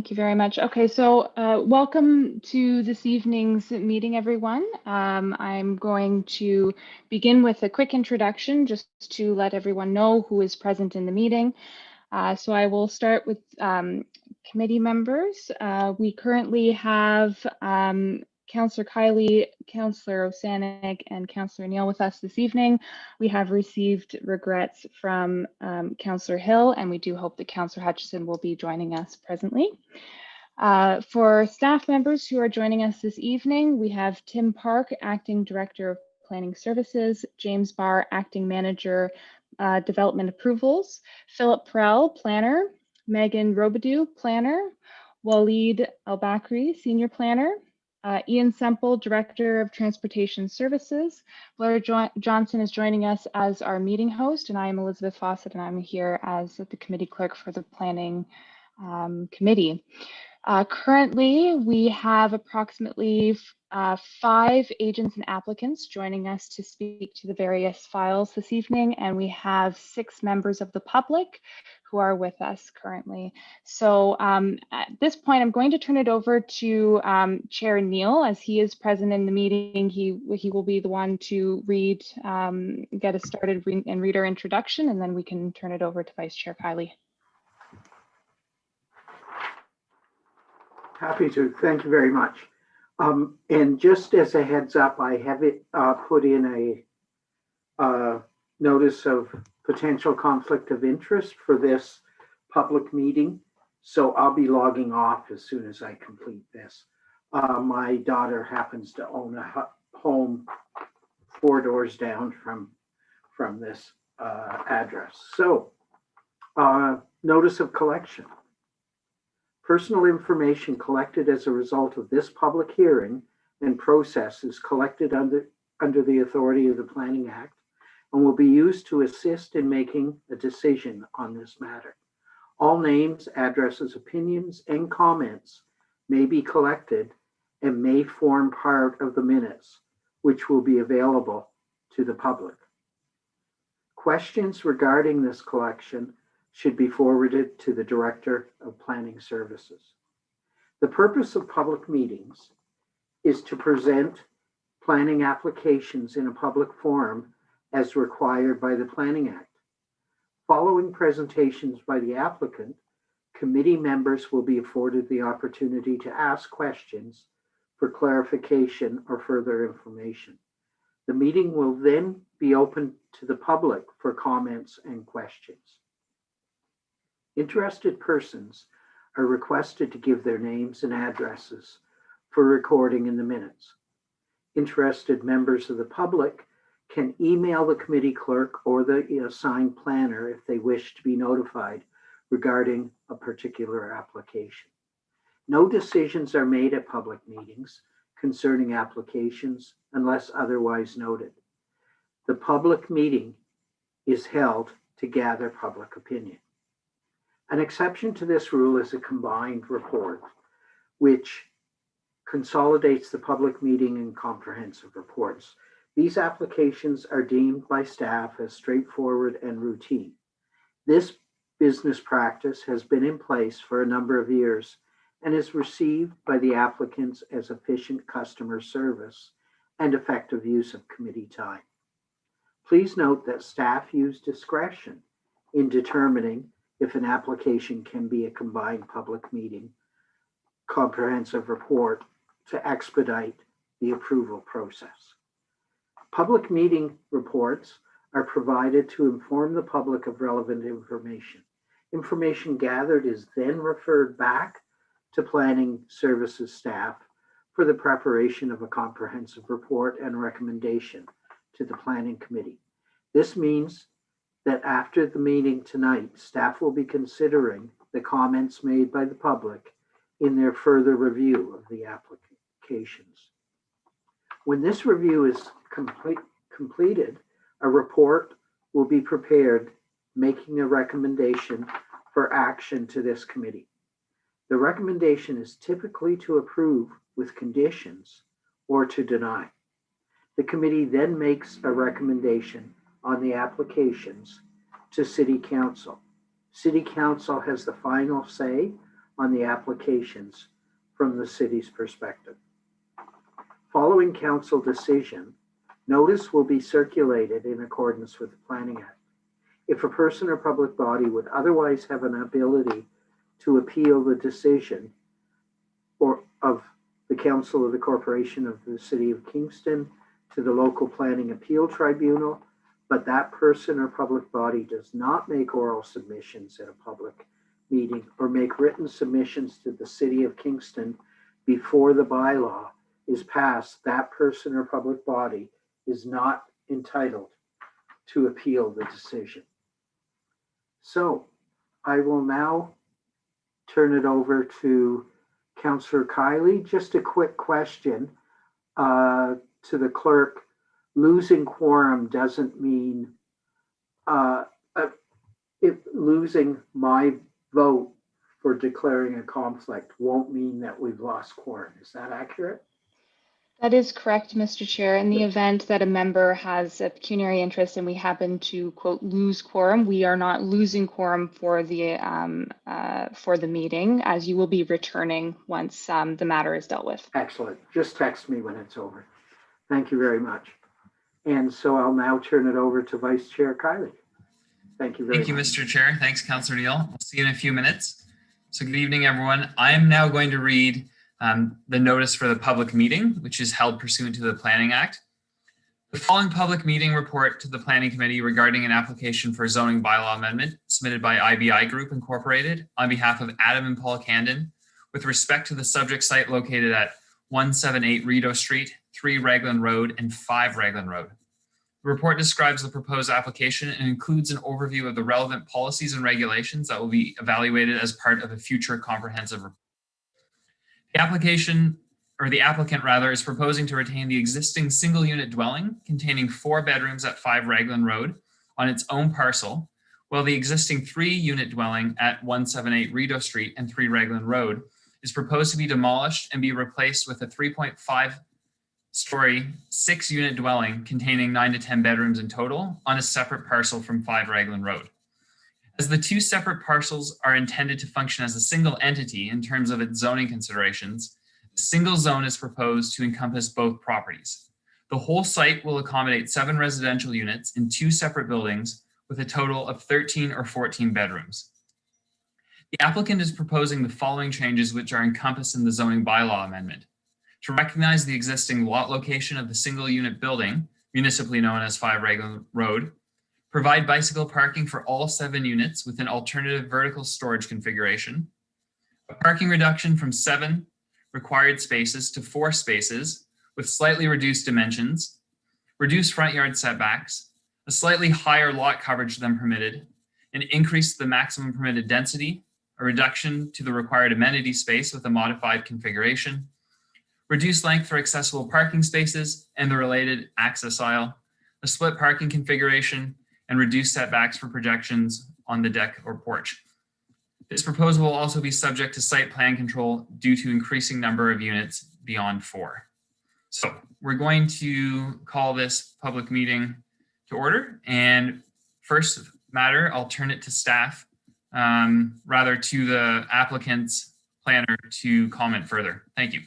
Thank you very much. Okay, so welcome to this evening's meeting, everyone. I'm going to begin with a quick introduction just to let everyone know who is present in the meeting. So I will start with committee members. We currently have Councillor Kiley, Councillor Osanik, and Councillor Neal with us this evening. We have received regrets from Councillor Hill, and we do hope that Councillor Hutchison will be joining us presently. For staff members who are joining us this evening, we have Tim Park, Acting Director of Planning Services, James Barr, Acting Manager, Development Approvals, Philip Prell, Planner, Megan Robidoux, Planner, Waleed Al-Bakri, Senior Planner, Ian Semple, Director of Transportation Services. Blair Johnson is joining us as our meeting host, and I am Elizabeth Fawcett, and I'm here as the committee clerk for the Planning Committee. Currently, we have approximately 5 agents and applicants joining us to speak to the various files this evening, and we have 6 members of the public who are with us currently. So at this point, I'm going to turn it over to Chair Neal, as he is present in the meeting. He will be the one to read, get us started and read our introduction, and then we can turn it over to Vice Chair Kiley. Happy to. Thank you very much. And just as a heads up, I have it put in a notice of potential conflict of interest for this public meeting. So I'll be logging off as soon as I complete this. My daughter happens to own a home 4 doors down from this address. So notice of collection. Personal information collected as a result of this public hearing and process is collected under the authority of the Planning Act and will be used to assist in making a decision on this matter. All names, addresses, opinions, and comments may be collected and may form part of the minutes, which will be available to the public. Questions regarding this collection should be forwarded to the Director of Planning Services. The purpose of public meetings is to present planning applications in a public forum as required by the Planning Act. Following presentations by the applicant, committee members will be afforded the opportunity to ask questions for clarification or further information. The meeting will then be open to the public for comments and questions. Interested persons are requested to give their names and addresses for recording in the minutes. Interested members of the public can email the committee clerk or the assigned planner if they wish to be notified regarding a particular application. No decisions are made at public meetings concerning applications unless otherwise noted. The public meeting is held to gather public opinion. An exception to this rule is a combined report, which consolidates the public meeting and comprehensive reports. These applications are deemed by staff as straightforward and routine. This business practice has been in place for a number of years and is received by the applicants as efficient customer service and effective use of committee time. Please note that staff use discretion in determining if an application can be a combined public meeting comprehensive report to expedite the approval process. Public meeting reports are provided to inform the public of relevant information. Information gathered is then referred back to Planning Services staff for the preparation of a comprehensive report and recommendation to the Planning Committee. This means that after the meeting tonight, staff will be considering the comments made by the public in their further review of the applications. When this review is completed, a report will be prepared making a recommendation for action to this committee. The recommendation is typically to approve with conditions or to deny. The committee then makes a recommendation on the applications to City Council. City Council has the final say on the applications from the city's perspective. Following council decision, notice will be circulated in accordance with the Planning Act. If a person or public body would otherwise have an ability to appeal the decision or of the Council of the Corporation of the City of Kingston to the local planning appeal tribunal, but that person or public body does not make oral submissions at a public meeting or make written submissions to the City of Kingston before the bylaw is passed, that person or public body is not entitled to appeal the decision. So I will now turn it over to Councillor Kiley. Just a quick question to the clerk. Losing quorum doesn't mean if losing my vote for declaring a conflict won't mean that we've lost quorum. Is that accurate? That is correct, Mr. Chair. In the event that a member has a pecuniary interest and we happen to, quote, lose quorum, we are not losing quorum for the meeting, as you will be returning once the matter is dealt with. Excellent. Just text me when it's over. Thank you very much. And so I'll now turn it over to Vice Chair Kiley. Thank you very much. Thank you, Mr. Chair. Thanks, Councillor Neal. We'll see you in a few minutes. So good evening, everyone. I am now going to read the notice for the public meeting, which is held pursuant to the Planning Act. The following public meeting report to the Planning Committee regarding an application for zoning bylaw amendment submitted by IBI Group Incorporated on behalf of Adam and Paul Candon with respect to the subject site located at 178 Rideau Street, 3 Raglan Road, and 5 Raglan Road. The report describes the proposed application and includes an overview of the relevant policies and regulations that will be evaluated as part of a future comprehensive report. The applicant is proposing to retain the existing single unit dwelling containing 4 bedrooms at 5 Raglan Road on its own parcel, while the existing 3 unit dwelling at 178 Rideau Street and 3 Raglan Road is proposed to be demolished and be replaced with a 3.5 story 6 unit dwelling containing 9 to 10 bedrooms in total on a separate parcel from 5 Raglan Road. As the 2 separate parcels are intended to function as a single entity in terms of its zoning considerations, a single zone is proposed to encompass both properties. The whole site will accommodate 7 residential units in 2 separate buildings with a total of 13 or 14 bedrooms. The applicant is proposing the following changes which are encompassed in the zoning bylaw amendment. To recognize the existing lot location of the single unit building, municipally known as 5 Raglan Road, provide bicycle parking for all 7 units with an alternative vertical storage configuration, a parking reduction from 7 required spaces to 4 spaces with slightly reduced dimensions, reduced front yard setbacks, a slightly higher lot coverage than permitted, an increase to the maximum permitted density, a reduction to the required amenity space with a modified configuration, reduced length for accessible parking spaces and the related access aisle, a split parking configuration, and reduced setbacks for projections on the deck or porch. This proposal will also be subject to site plan control due to increasing number of units beyond 4. So we're going to call this public meeting to order. And first matter, I'll turn it to staff, rather to the applicant's planner to comment further. Thank you.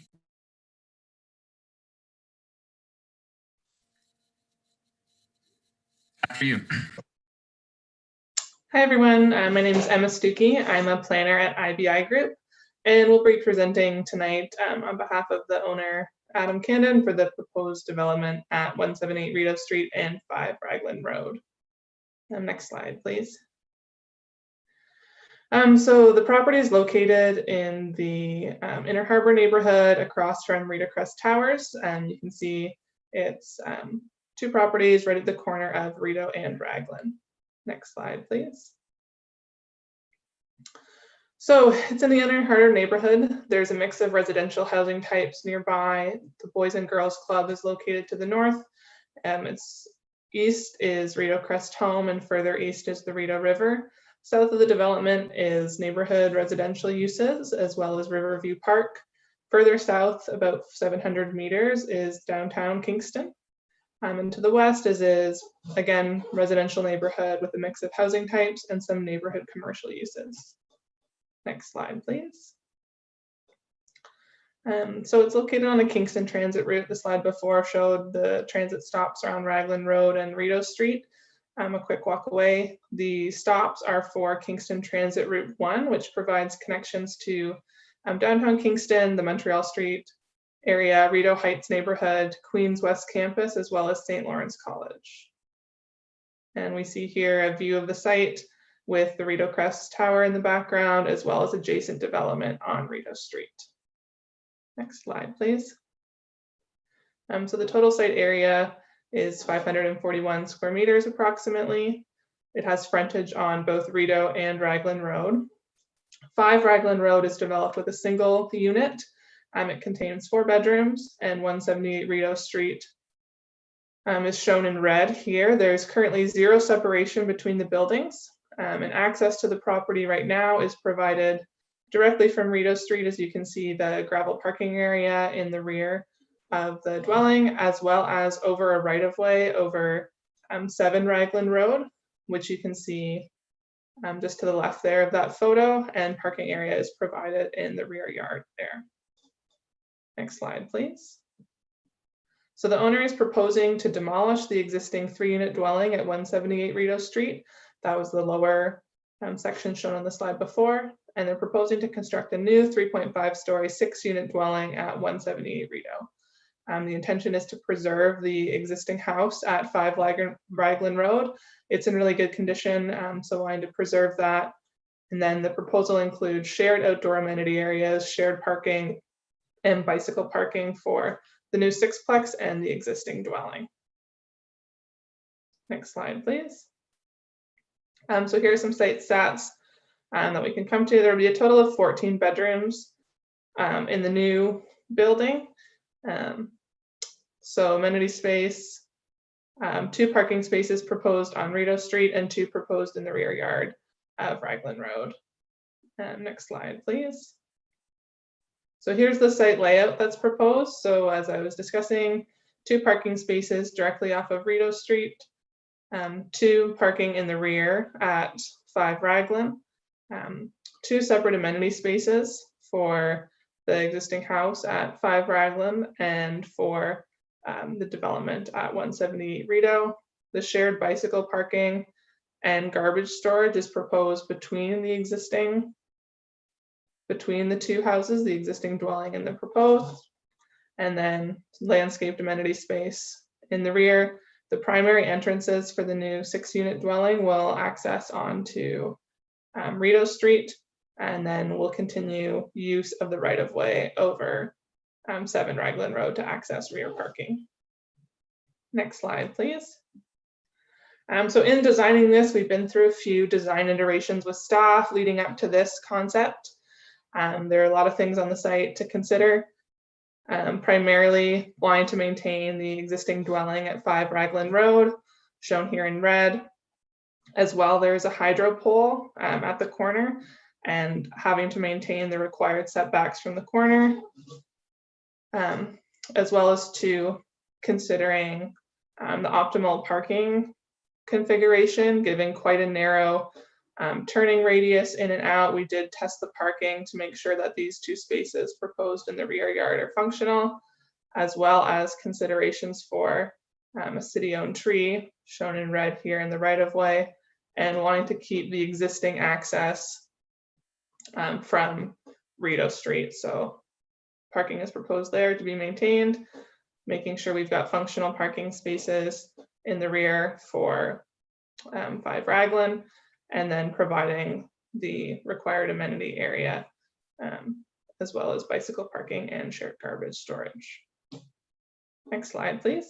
After you. Hi, everyone. My name is Emma Stuckey. I'm a planner at IBI Group, and we'll be presenting tonight on behalf of the owner, Adam Candon, for the proposed development at 178 Rideau Street and 5 Raglan Road. Next slide, please. So the property is located in the Inner Harbor neighborhood across from Rideau Crest Towers, and you can see it's 2 properties right at the corner of Rideau and Raglan. Next slide, please. So it's in the Inner Harbor neighborhood. There's a mix of residential housing types nearby. The Boys and Girls Club is located to the north. Its east is Rideau Crest Home, and further east is the Rideau River. South of the development is neighborhood residential uses, as well as Riverview Park. Further south, about 700 meters, is downtown Kingston. And to the west is again, residential neighborhood with a mix of housing types and some neighborhood commercial uses. Next slide, please. So it's located on the Kingston transit route. The slide before showed the transit stops around Raglan Road and Rideau Street. A quick walk away. The stops are for Kingston Transit Route 1, which provides connections to downtown Kingston, the Montreal Street area, Rideau Heights neighborhood, Queens West Campus, as well as St. Lawrence College. And we see here a view of the site with the Rideau Crest Tower in the background, as well as adjacent development on Rideau Street. Next slide, please. So the total site area is 541 square meters approximately. It has frontage on both Rideau and Raglan Road. 5 Raglan Road is developed with a single unit. It contains 4 bedrooms, and 178 Rideau Street is shown in red here. There's currently 0 separation between the buildings, and access to the property right now is provided directly from Rideau Street. As you can see, the gravel parking area in the rear of the dwelling, as well as over a right-of-way over 7 Raglan Road, which you can see just to the left there of that photo, and parking area is provided in the rear yard there. Next slide, please. So the owner is proposing to demolish the existing 3-unit dwelling at 178 Rideau Street. That was the lower section shown on the slide before. And they're proposing to construct a new 3.5-story 6-unit dwelling at 178 Rideau. The intention is to preserve the existing house at 5 Raglan Road. It's in really good condition, so wanting to preserve that. And then the proposal includes shared outdoor amenity areas, shared parking, and bicycle parking for the new 6-plex and the existing dwelling. Next slide, please. So here are some site stats that we can come to. There will be a total of 14 bedrooms in the new building. So amenity space, 2 parking spaces proposed on Rideau Street and 2 proposed in the rear yard of Raglan Road. Next slide, please. So here's the site layout that's proposed. So as I was discussing, 2 parking spaces directly off of Rideau Street, 2 parking in the rear at 5 Raglan, 2 separate amenity spaces for the existing house at 5 Raglan and for the development at 178 Rideau. The shared bicycle parking and garbage storage is proposed between the 2 houses, the existing dwelling and the proposed, and then landscaped amenity space in the rear. The primary entrances for the new 6-unit dwelling will access onto Rideau Street, and then we'll continue use of the right-of-way over 7 Raglan Road to access rear parking. Next slide, please. So in designing this, we've been through a few design iterations with staff leading up to this concept. There are a lot of things on the site to consider, primarily wanting to maintain the existing dwelling at 5 Raglan Road, shown here in red. As well, there's a hydro pole at the corner, and having to maintain the required setbacks from the corner, as well as to considering the optimal parking configuration, giving quite a narrow turning radius in and out. We did test the parking to make sure that these 2 spaces proposed in the rear yard are functional, as well as considerations for a city-owned tree shown in red here in the right-of-way, and wanting to keep the existing access from Rideau Street. So parking is proposed there to be maintained, making sure we've got functional parking spaces in the rear for 5 Raglan, and then providing the required amenity area, as well as bicycle parking and shared garbage storage. Next slide, please.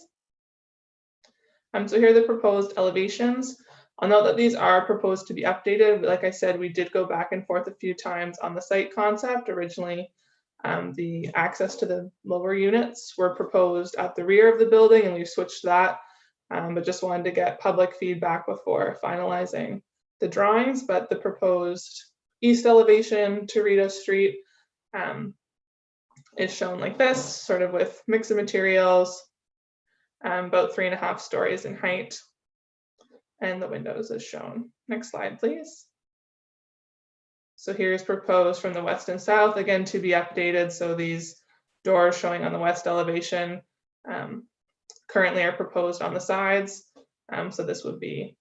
So here are the proposed elevations. I'll note that these are proposed to be updated. Like I said, we did go back and forth a few times on the site concept. Originally, the access to the lower units were proposed at the rear of the building, and we've switched that, but just wanted to get public feedback before finalizing the drawings. But the proposed east elevation to Rideau Street is shown like this, sort of with mix of materials, about 3.5 stories in height, and the windows as shown. Next slide, please. So here's proposed from the west and south, again to be updated. So these Doors showing on the west elevation currently are proposed on the sides. So this would be,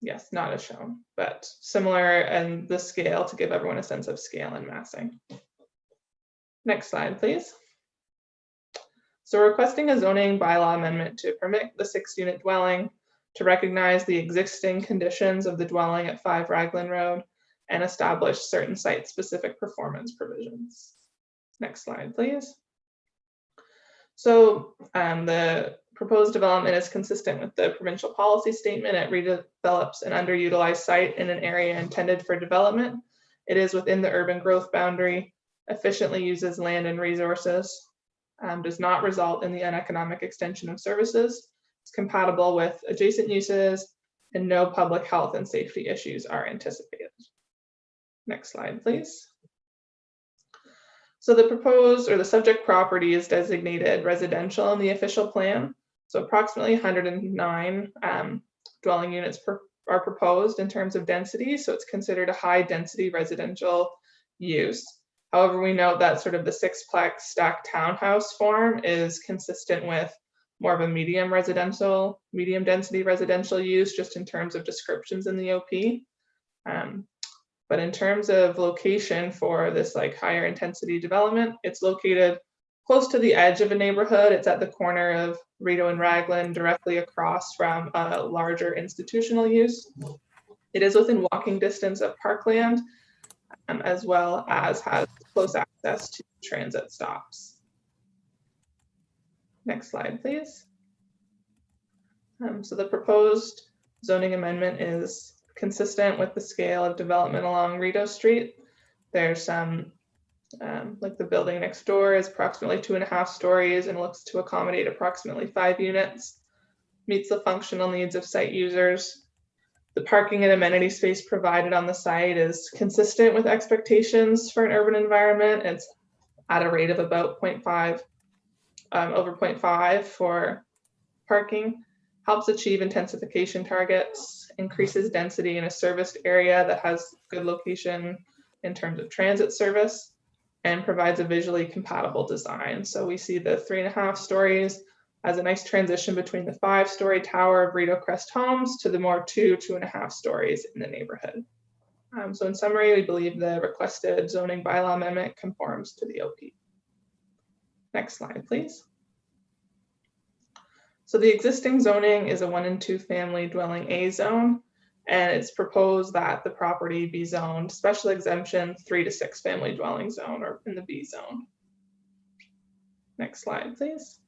yes, not as shown, but similar in the scale to give everyone a sense of scale and massing. Next slide, please. So we're requesting a zoning bylaw amendment to permit the 6-unit dwelling, to recognize the existing conditions of the dwelling at 5 Raglan Road and establish certain site-specific performance provisions. Next slide, please. So the proposed development is consistent with the provincial policy statement. It redevelops an underutilized site in an area intended for development. It is within the urban growth boundary, efficiently uses land and resources, does not result in the uneconomic extension of services. It's compatible with adjacent uses, and no public health and safety issues are anticipated. Next slide, please. So the proposed or the subject property is designated residential in the official plan. So approximately 109 dwelling units are proposed in terms of density. So it's considered a high density residential use. However, we note that sort of the 6-plex stacked townhouse form is consistent with more of a medium density residential use, just in terms of descriptions in the OP. But in terms of location for this like higher intensity development, it's located close to the edge of a neighborhood. It's at the corner of Rideau and Raglan, directly across from a larger institutional use. It is within walking distance of parkland, as well as has close access to transit stops. Next slide, please. So the proposed zoning amendment is consistent with the scale of development along Rideau Street. There's some, like the building next door is approximately 2.5 stories and looks to accommodate approximately 5 units, meets the functional needs of site users. The parking and amenity space provided on the site is consistent with expectations for an urban environment. It's at a rate of about 0.5, over 0.5 for parking, helps achieve intensification targets, increases density in a serviced area that has good location in terms of transit service, and provides a visually compatible design. So we see the 3.5 stories as a nice transition between the 5-story tower of Rideau Crest Homes to the more 2.5 stories in the neighborhood. So in summary, we believe the requested zoning bylaw amendment conforms to the OP. Next slide, please. So the existing zoning is a 1 and 2 family dwelling A zone, and it's proposed that the property be zoned special exemption 3 to 6 family dwelling zone, or in the B zone. Next slide, please.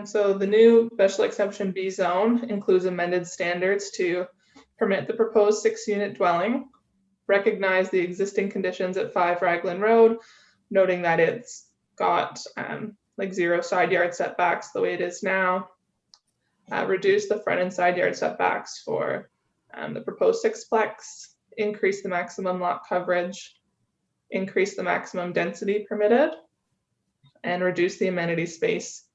So the new special exception B zone includes amended standards to permit the proposed 6-unit dwelling, recognize the existing conditions at 5 Raglan Road, noting that it's got like 0 side yard setbacks the way it is now, reduce the front and side yard setbacks for the proposed 6-plex, increase the maximum lot coverage, increase the maximum density permitted, and reduce the amenity space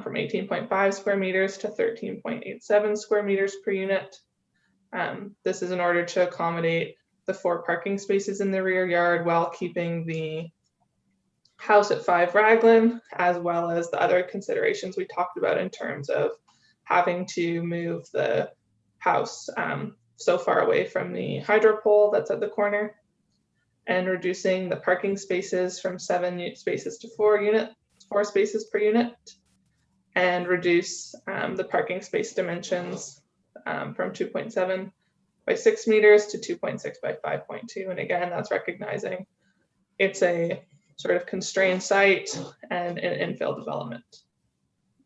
from 18.5 square meters to 13.87 square meters per unit. This is in order to accommodate the 4 parking spaces in the rear yard while keeping the house at 5 Raglan, as well as the other considerations we talked about in terms of having to move the house so far away from the hydro pole that's at the corner, and reducing the parking spaces from 7 spaces to 4 spaces per unit, and reduce the parking space dimensions from 2.7 by 6 meters to 2.6 by 5.2. And again, that's recognizing it's a sort of constrained site and an infill development,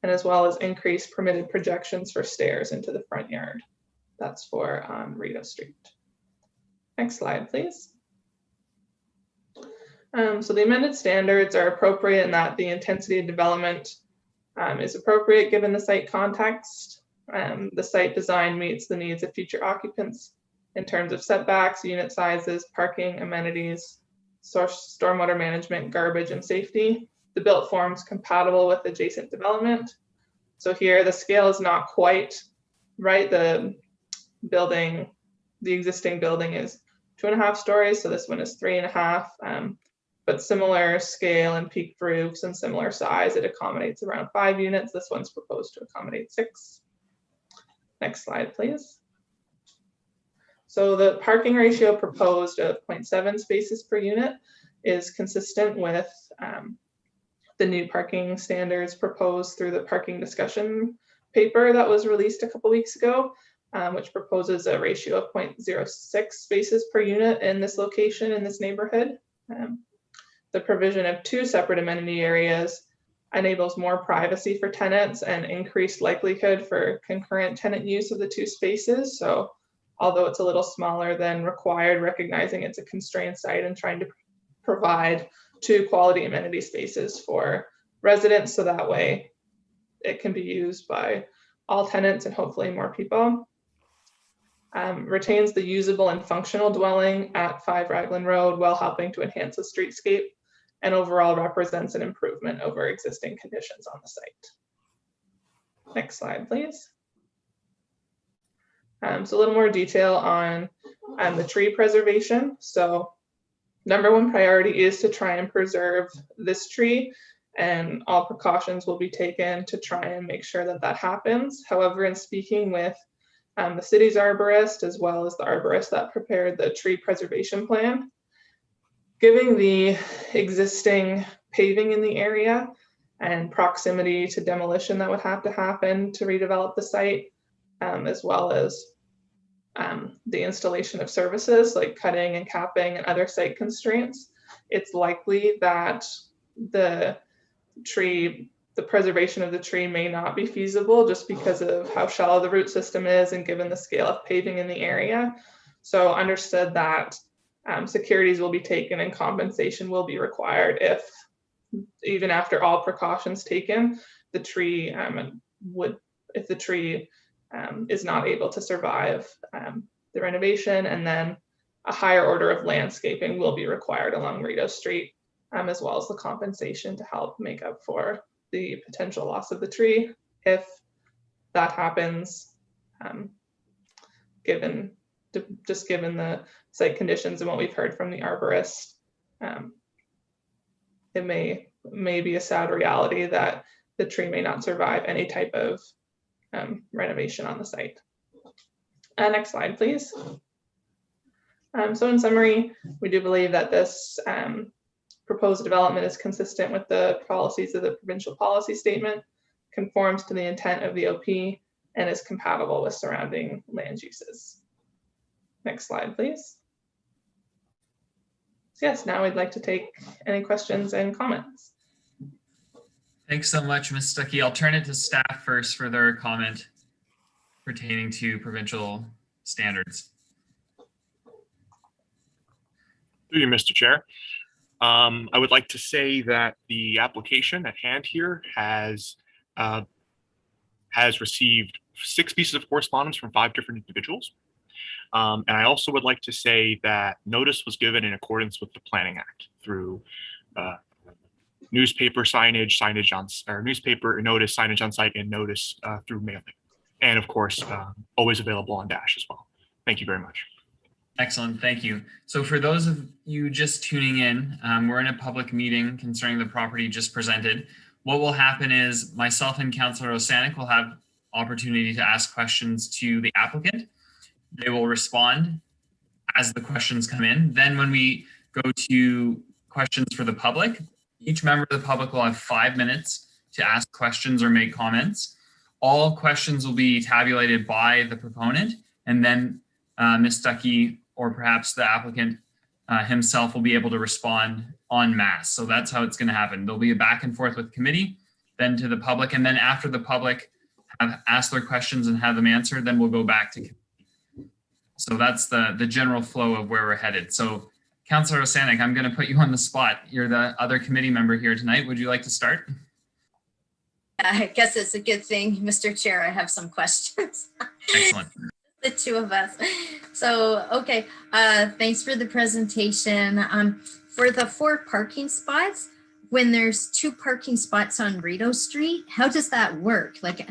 and as well as increase permitted projections for stairs into the front yard. That's for Rideau Street. Next slide, please. So the amended standards are appropriate in that the intensity of development is appropriate given the site context. The site design meets the needs of future occupants in terms of setbacks, unit sizes, parking, amenities, stormwater management, garbage, and safety. The built form is compatible with adjacent development. So here the scale is not quite right. The existing building is 2.5 stories, so this one is 3.5. but similar scale and peaked roofs and similar size. It accommodates around 5 units. This one's proposed to accommodate 6. Next slide, please. So the parking ratio proposed of 0.7 spaces per unit is consistent with the new parking standards proposed through the parking discussion paper that was released a couple weeks ago, which proposes a ratio of 0.06 spaces per unit in this location, in this neighborhood. The provision of 2 separate amenity areas enables more privacy for tenants and increased likelihood for concurrent tenant use of the 2 spaces. So although it's a little smaller than required, recognizing it's a constrained site and trying to provide 2 quality amenity spaces for residents, so that way it can be used by all tenants and hopefully more people. Retains the usable and functional dwelling at 5 Raglan Road while helping to enhance the streetscape, and overall represents an improvement over existing conditions on the site. Next slide, please. So a little more detail on the tree preservation. So #1 priority is to try and preserve this tree, and all precautions will be taken to try and make sure that that happens. However, in speaking with the city's arborist, as well as the arborist that prepared the tree preservation plan, given the existing paving in the area and proximity to demolition that would have to happen to redevelop the site, as well as the installation of services like cutting and capping and other site constraints, it's likely that the preservation of the tree may not be feasible just because of how shallow the root system is and given the scale of paving in the area. So understood that securities will be taken and compensation will be required if, even after all precautions taken, the tree is not able to survive the renovation, and then a higher order of landscaping will be required along Rideau Street, as well as the compensation to help make up for the potential loss of the tree. If that happens, given the site conditions and what we've heard from the arborist, it may be a sad reality that the tree may not survive any type of renovation on the site. Next slide, please. So in summary, we do believe that this proposed development is consistent with the policies of the provincial policy statement, conforms to the intent of the OP, and is compatible with surrounding land uses. Next slide, please. So yes, now we'd like to take any questions and comments. Thanks so much, Ms. Stuckey. I'll turn it to staff first for their comment pertaining to provincial standards. Through you, Mr. Chair. I would like to say that the application at hand here has received 6 pieces of correspondence from 5 different individuals. And I also would like to say that notice was given in accordance with the Planning Act through newspaper signage, newspaper notice, signage on site, and notice through mailing. And of course, always available on Dash as well. Thank you very much. Excellent, thank you. So for those of you just tuning in, we're in a public meeting concerning the property just presented. What will happen is myself and Councillor Osanek will have opportunity to ask questions to the applicant. They will respond as the questions come in. Then when we go to questions for the public, each member of the public will have 5 minutes to ask questions or make comments. All questions will be tabulated by the proponent, and then Ms. Stuckey or perhaps the applicant himself will be able to respond en masse. So that's how it's going to happen. There'll be a back and forth with committee, then to the public, and then after the public have asked their questions and have them answered, then we'll go back to committee. So that's the general flow of where we're headed. So Councillor Osanek, I'm going to put you on the spot. You're the other committee member here tonight. Would you like to start? I guess it's a good thing, Mr. Chair, I have some questions. Excellent. The 2 of us. So, okay, thanks for the presentation. For the 4 parking spots, when there's 2 parking spots on Rideau Street, how does that work? Like,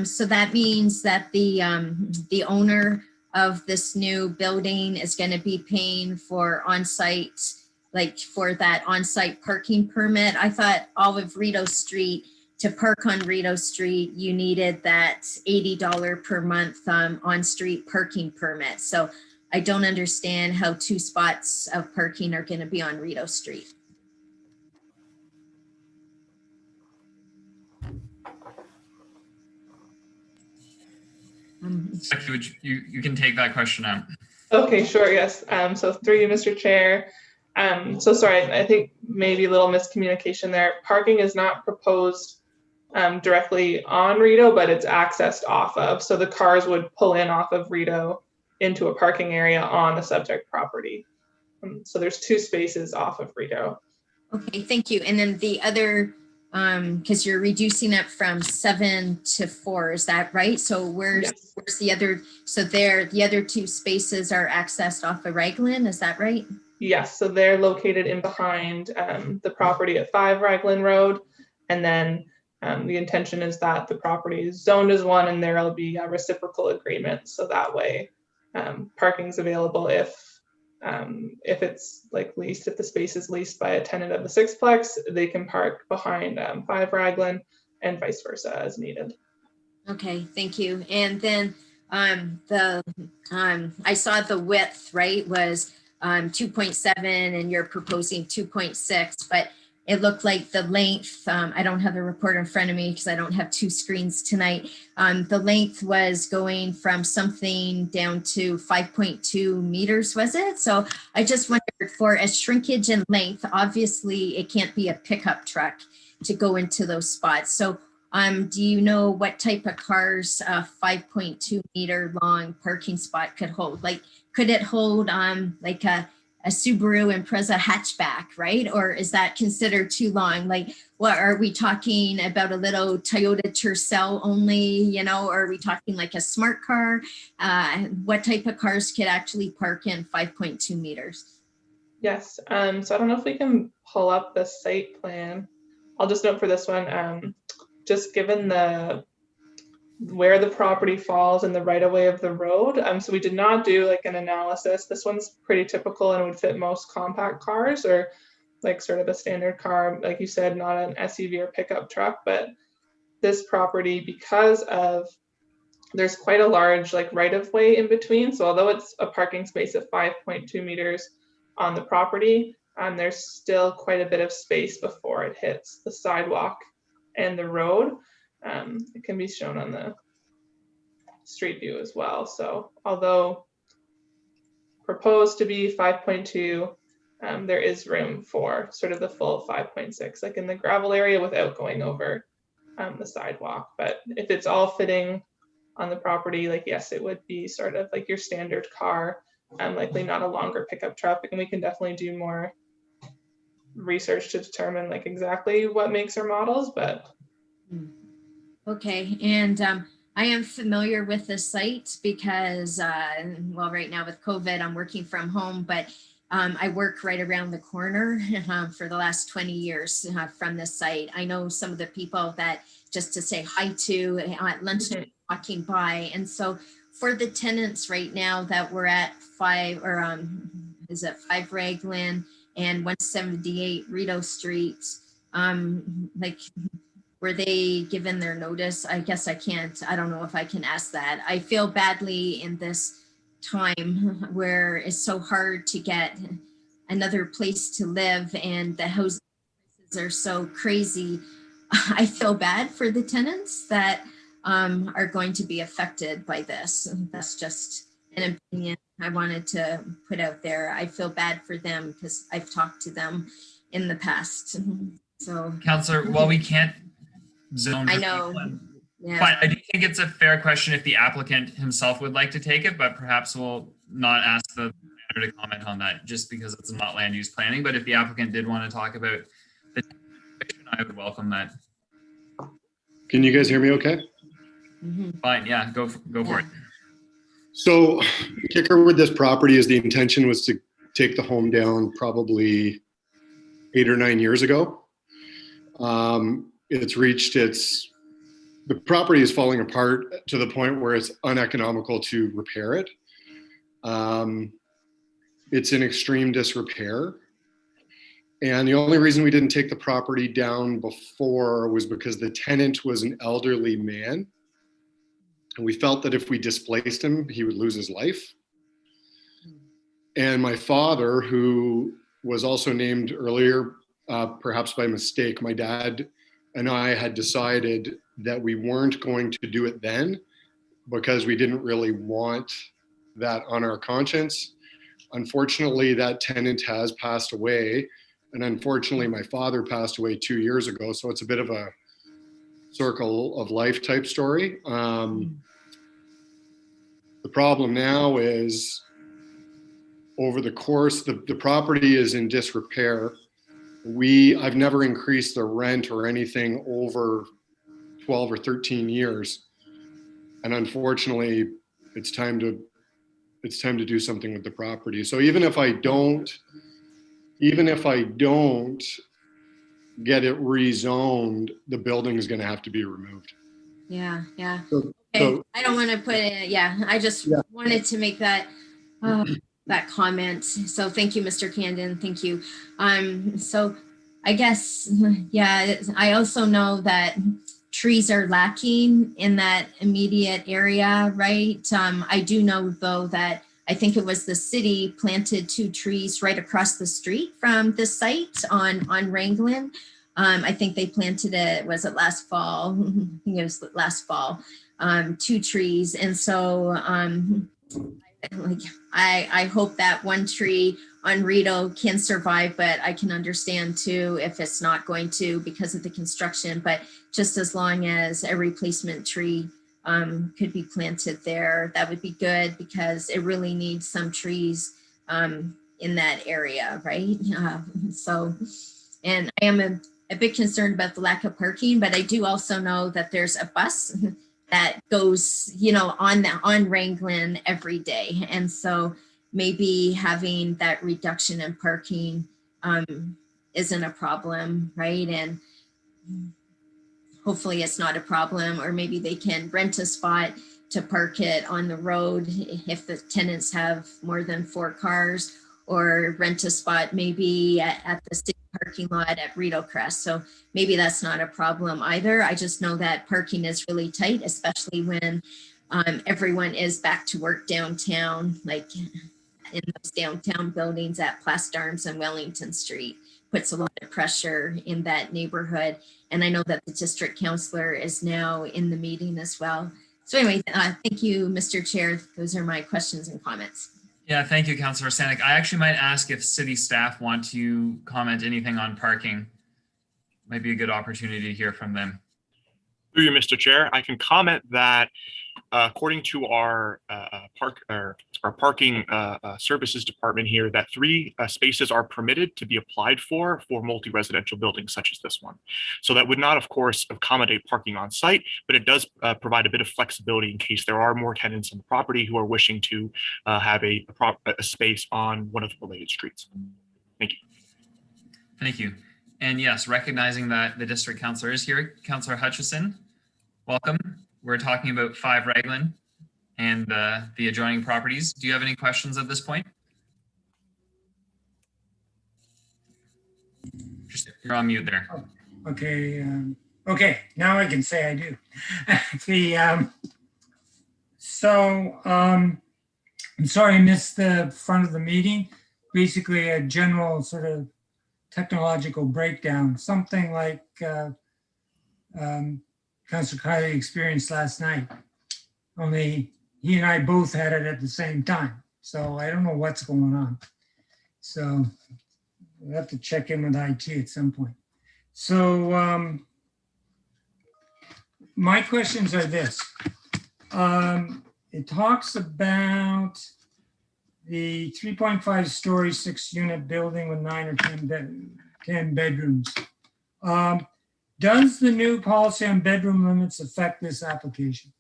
so that means that the owner of this new building is going to be paying for on-site like for that on-site parking permit. I thought all of Rideau Street, to park on Rideau Street, you needed that $80 per month on-street parking permit. So I don't understand how 2 spots of parking are going to be on Rideau Street. Becky, you can take that question out. Okay, sure, yes. So through you, Mr. Chair. So sorry, I think maybe a little miscommunication there. Parking is not proposed directly on Rideau, but it's accessed off of. So the cars would pull in off of Rideau into a parking area on the subject property. So there's 2 spaces off of Rideau. Okay, thank you. And then the other, because you're reducing it from 7 to 4, is that right? So where's the other? So the other 2 spaces are accessed off of Raglan, is that right? Yes, so they're located in behind the property at 5 Raglan Road, and then the intention is that the property is zoned as one, and there will be a reciprocal agreement, so that way parking is available if it's like leased, if the space is leased by a tenant of the Sixplex, they can park behind 5 Raglan and vice versa as needed. Okay, thank you. And then I saw the width, right, was 2.7 and you're proposing 2.6, but it looked like the length, I don't have the report in front of me because I don't have 2 screens tonight. The length was going from something down to 5.2 meters, was it? So I just wondered, for a shrinkage in length, obviously it can't be a pickup truck to go into those spots. So do you know what type of cars a 5.2 meter long parking spot could hold? Like, could it hold like a Subaru Impreza hatchback, right? Or is that considered too long? Like, what are we talking about? A little Toyota Tercel only, you know, or are we talking like a smart car? What type of cars could actually park in 5.2 meters? Yes, so I don't know if we can pull up the site plan. I'll just note for this one, just given where the property falls in the right of way of the road. So we did not do like an analysis. This one's pretty typical and would fit most compact cars, or like sort of a standard car, like you said, not an SUV or pickup truck. But this property, because of there's quite a large like right of way in between. So although it's a parking space of 5.2 meters on the property, there's still quite a bit of space before it hits the sidewalk and the road. It can be shown on the street view as well. So although proposed to be 5.2, there is room for sort of the full 5.6, like in the gravel area without going over the sidewalk. But if it's all fitting on the property, like yes, it would be sort of like your standard car, likely not a longer pickup truck. And we can definitely do more research to determine like exactly what makes or models, but. Okay, and I am familiar with the site because, well, right now with COVID, I'm working from home, but I work right around the corner for the last 20 years from this site. I know some of the people that just to say hi to at lunchtime walking by. And so for the tenants right now that we're at 5 Raglan and 178 Rideau Street, like, were they given their notice? I guess I don't know if I can ask that. I feel badly in this time where it's so hard to get another place to live and the houses are so crazy. I feel bad for the tenants that are going to be affected by this. That's just an opinion I wanted to put out there. I feel bad for them because I've talked to them in the past. So, Councillor, while we can't zone, I know. Yeah. But I do think it's a fair question if the applicant himself would like to take it, but perhaps we'll not ask the planner to comment on that just because it's not land use planning. But if the applicant did want to talk about the question, I would welcome that. Can you guys hear me okay? Fine, yeah, go for it. So the kicker with this property is the intention was to take the home down probably 8 or 9 years ago. It's reached the property is falling apart to the point where it's uneconomical to repair it. It's in extreme disrepair. And the only reason we didn't take the property down before was because the tenant was an elderly man. And we felt that if we displaced him, he would lose his life. And my father, who was also named earlier, perhaps by mistake, my dad and I had decided that we weren't going to do it then because we didn't really want that on our conscience. Unfortunately, that tenant has passed away. And unfortunately, my father passed away 2 years ago. So it's a bit of a circle of life type story. The problem now is over the course, the property is in disrepair. I've never increased the rent or anything over 12 or 13 years. And unfortunately, it's time to do something with the property. So even if I don't get it rezoned, the building is going to have to be removed. Yeah. So, Okay. I don't want to put it. Yeah. I just wanted to make that comment. So thank you, Mr. Candon. Thank you. So I guess, I also know that trees are lacking in that immediate area, right? I do know though that I think it was the city planted 2 trees right across the street from the site on Wrangling. I think they planted it, was it last fall? I think it was last fall, 2 trees. And so I hope that 1 tree on Rito can survive, but I can understand too if it's not going to because of the construction, but just as long as a replacement tree could be planted there, that would be good because it really needs some trees in that area, right? So, and I am a bit concerned about the lack of parking, but I do also know that there's a bus that goes, on Wrangling every day. And so maybe having that reduction in parking isn't a problem, right? And hopefully it's not a problem, or maybe they can rent a spot to park it on the road if the tenants have more than 4 cars, or rent a spot maybe at the city parking lot at Rito Crest. So maybe that's not a problem either. I just know that parking is really tight, especially when everyone is back to work downtown, like in those downtown buildings at Plastidarms and Wellington Street. Puts a lot of pressure in that neighborhood. And I know that the district councilor is now in the meeting as well. So anyway, thank you, Mr. Chair. Those are my questions and comments. Yeah, thank you, Councillor Stanek. I actually might ask if city staff want to comment anything on parking. Might be a good opportunity to hear from them. Through you, Mr. Chair, I can comment that according to our parking services department here, that 3 spaces are permitted to be applied for multi-residential buildings such as this one. So that would not, of course, accommodate parking on site, but it does provide a bit of flexibility in case there are more tenants on the property who are wishing to have a space on one of the related streets. Thank you. Thank you. And yes, recognizing that the district councilor is here, Councillor Hutchison, welcome. We're talking about 5 Raglan and the adjoining properties. Do you have any questions at this point? You're on mute there. Oh, okay. Okay. Now I can say I do. I'm sorry I missed the front of the meeting. Basically, a general sort of technological breakdown, something like Councillor Kiley experienced last night. Only he and I both had it at the same time. So I don't know what's going on. So we'll have to check in with IT at some point. So my questions are this. It talks about the 3.5 story, 6 unit building with 9 or 10 bedrooms. Does the new policy on bedroom limits affect this application?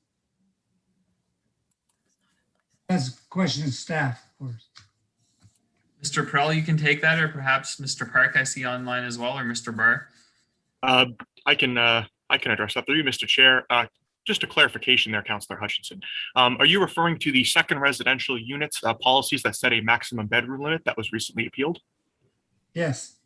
That's a question of staff, of course. Mr. Perrell, you can take that, or perhaps Mr. Park, I see online as well, or Mr. Barr. I can address that through you, Mr. Chair. Just a clarification there, Councillor Hutchinson. Are you referring to the second residential units policies that set a maximum bedroom limit that was recently appealed? Yes.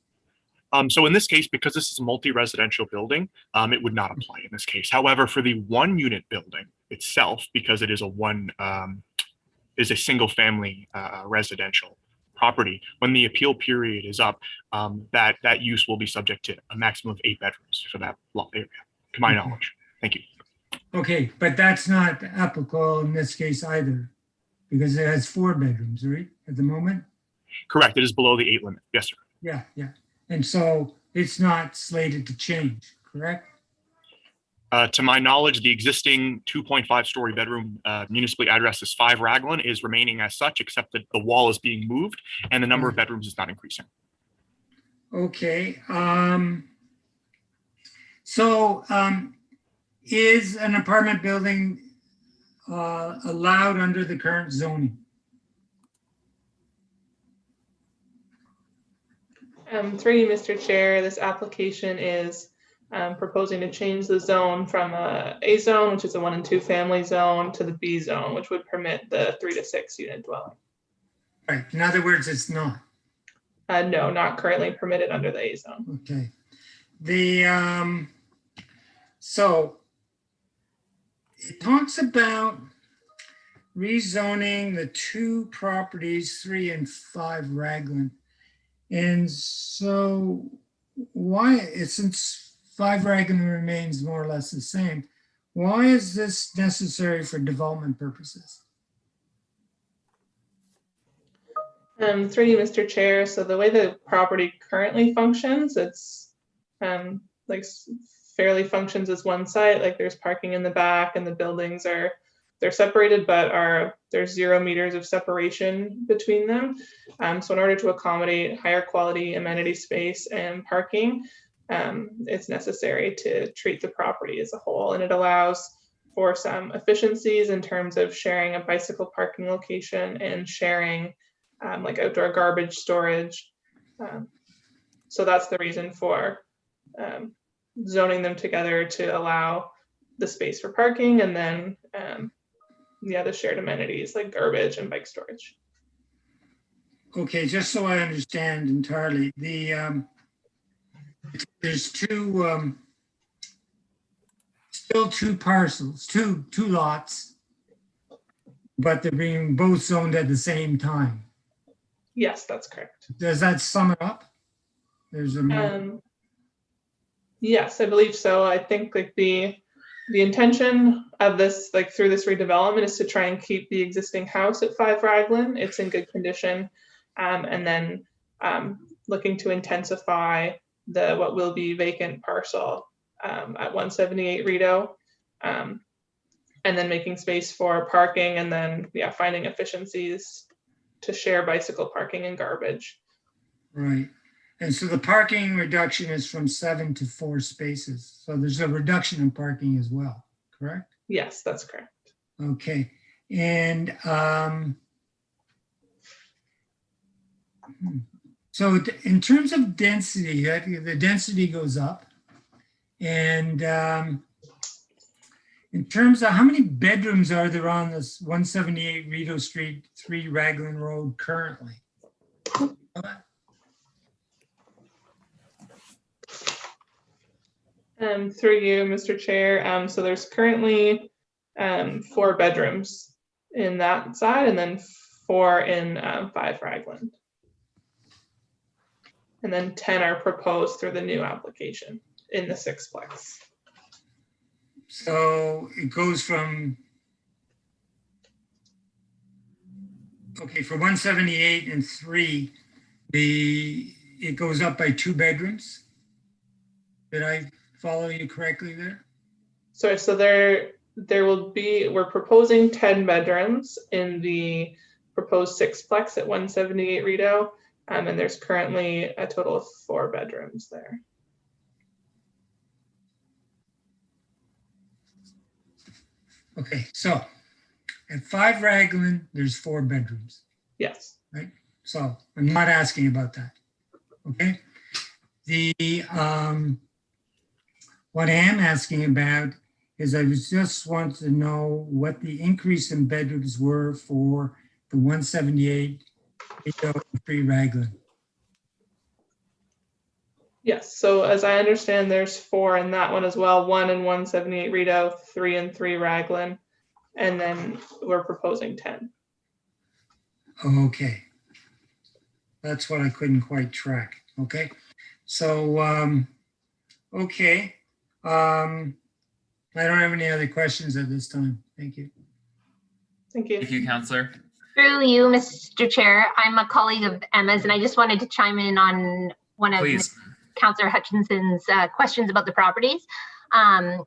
So in this case, because this is a multi-residential building, it would not apply in this case. However, for the 1-unit building itself, because it is a single family residential property, when the appeal period is up, that use will be subject to a maximum of 8 bedrooms for that lot area, to my knowledge. Thank you. Okay, but that's not applicable in this case either, because it has 4 bedrooms, right, at the moment? Correct. It is below the 8 limit. Yes, sir. Yeah, yeah. And so it's not slated to change, correct? To my knowledge, the existing 2.5-story bedroom municipally addressed as 5 Raglan is remaining as such, except that the wall is being moved and the number of bedrooms is not increasing. Okay. Is an apartment building allowed under the current zoning? Through you, Mr. Chair, this application is proposing to change the zone from A zone, which is a 1 and 2 family zone, to the B zone, which would permit the 3 to 6 unit dwelling. Right. In other words, it's not. No, not currently permitted under the A zone. Okay. So it talks about rezoning the 2 properties, 3 and 5 Raglan. And so why, since 5 Raglan remains more or less the same, why is this necessary for development purposes? Through you, Mr. Chair. So the way the property currently functions, it's like fairly functions as one site. Like there's parking in the back, and the buildings they're separated, but there's 0 meters of separation between them. So in order to accommodate higher quality amenity space and parking, it's necessary to treat the property as a whole, and it allows for some efficiencies in terms of sharing a bicycle parking location and sharing like outdoor garbage storage. So that's the reason for zoning them together, to allow the space for parking, and then the shared amenities like garbage and bike storage. Okay, just so I understand entirely, there's still 2 parcels, two lots, but they're being both zoned at the same time. Yes, that's correct. Does that sum it up? There's a yes, I believe so. I think like the intention of this, like through this redevelopment, is to try and keep the existing house at 5 Raglan. It's in good condition, and then looking to intensify what will be vacant parcel at 178 Rideau, and then making space for parking, and then finding efficiencies to share bicycle parking and garbage. right. And so the parking reduction is from 7 to 4 spaces. So there's a reduction in parking as well, correct? Yes, that's correct. Okay. And so in terms of density, the density goes up. And in terms of how many bedrooms are there on this 178 Rideau Street, 3 Raglan Road currently? Through you, Mr. Chair. So there's currently 4 bedrooms in that side, and then 4 in 5 Raglan. And then 10 are proposed through the new application in the 6-plex. So it goes from, okay, for 178 and 3, it goes up by 2 bedrooms. Did I follow you correctly there? So there will be, we're proposing 10 bedrooms in the proposed 6-plex at 178 Rideau, and there's currently a total of 4 bedrooms there. Okay, so at 5 Raglan, there's 4 bedrooms, Yes. right? So I'm not asking about that, okay? What I am asking about is I just want to know what the increase in bedrooms were for the 178 3 Raglan. Yes, so as I understand, there's 4 in that one as well, 1 in 178 Rideau, 3 and 3 Raglan, and then we're proposing 10. Okay. That's what I couldn't quite track. Okay. So, okay. I don't have any other questions at this time. Thank you. Thank you. Thank you, Councillor. Through you, Mr. Chair, I'm a colleague of Emma's, and I just wanted to chime in on one of Please. Councillor Hutchinson's questions about the properties. And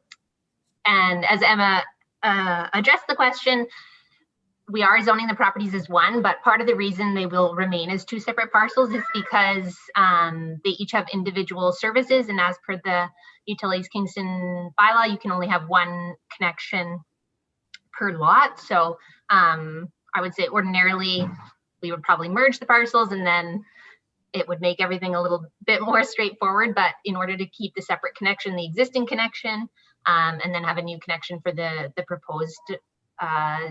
as Emma addressed the question, we are zoning the properties as one, but part of the reason they will remain as 2 separate parcels is because they each have individual services, and as per the Utilities Kingston bylaw, you can only have 1 connection per lot. So I would say ordinarily we would probably merge the parcels and then it would make everything a little bit more straightforward. But in order to keep the separate connection, the existing connection, and then have a new connection for the proposed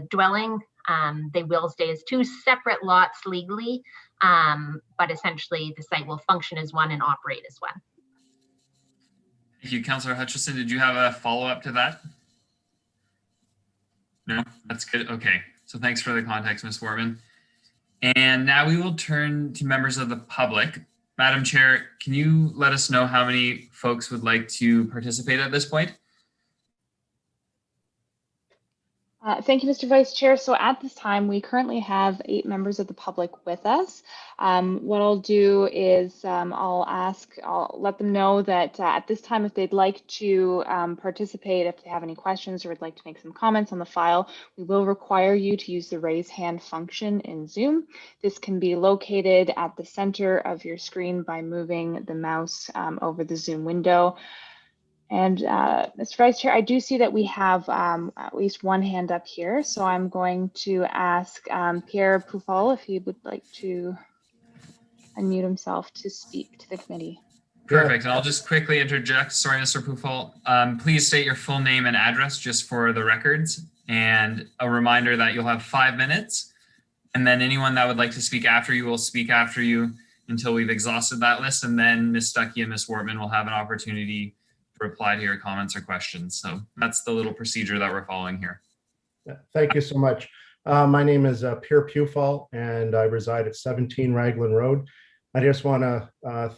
dwelling, they will stay as 2 separate lots legally, but essentially the site will function as one and operate as one. Thank you, Councillor Hutchison. Did you have a follow-up to that? No, that's good. Okay, so thanks for the context, Ms. Wortman. And now we will turn to members of the public. Madam Chair, can you let us know how many folks would like to participate at this point? Thank you, Mr. Vice Chair. So at this time, we currently have 8 members of the public with us. What I'll do is I'll let them know that at this time, if they'd like to participate, if they have any questions or would like to make some comments on the file, we will require you to use the raise hand function in Zoom. This can be located at the center of your screen by moving the mouse over the Zoom window. And Mr. Vice Chair, I do see that we have at least 1 hand up here. So I'm going to ask Pierre Poufal if he would like to unmute himself to speak to the committee. Perfect. And I'll just quickly interject. Sorry, Mr. Poufal. Please state your full name and address just for the records. And a reminder that you'll have 5 minutes. And then anyone that would like to speak after you will speak after you until we've exhausted that list. And then Ms. Stuckey and Ms. Wortman will have an opportunity to reply to your comments or questions. So that's the little procedure that we're following here. Thank you so much. My name is Pierre Poufal, and I reside at 17 Raglan Road. I just want to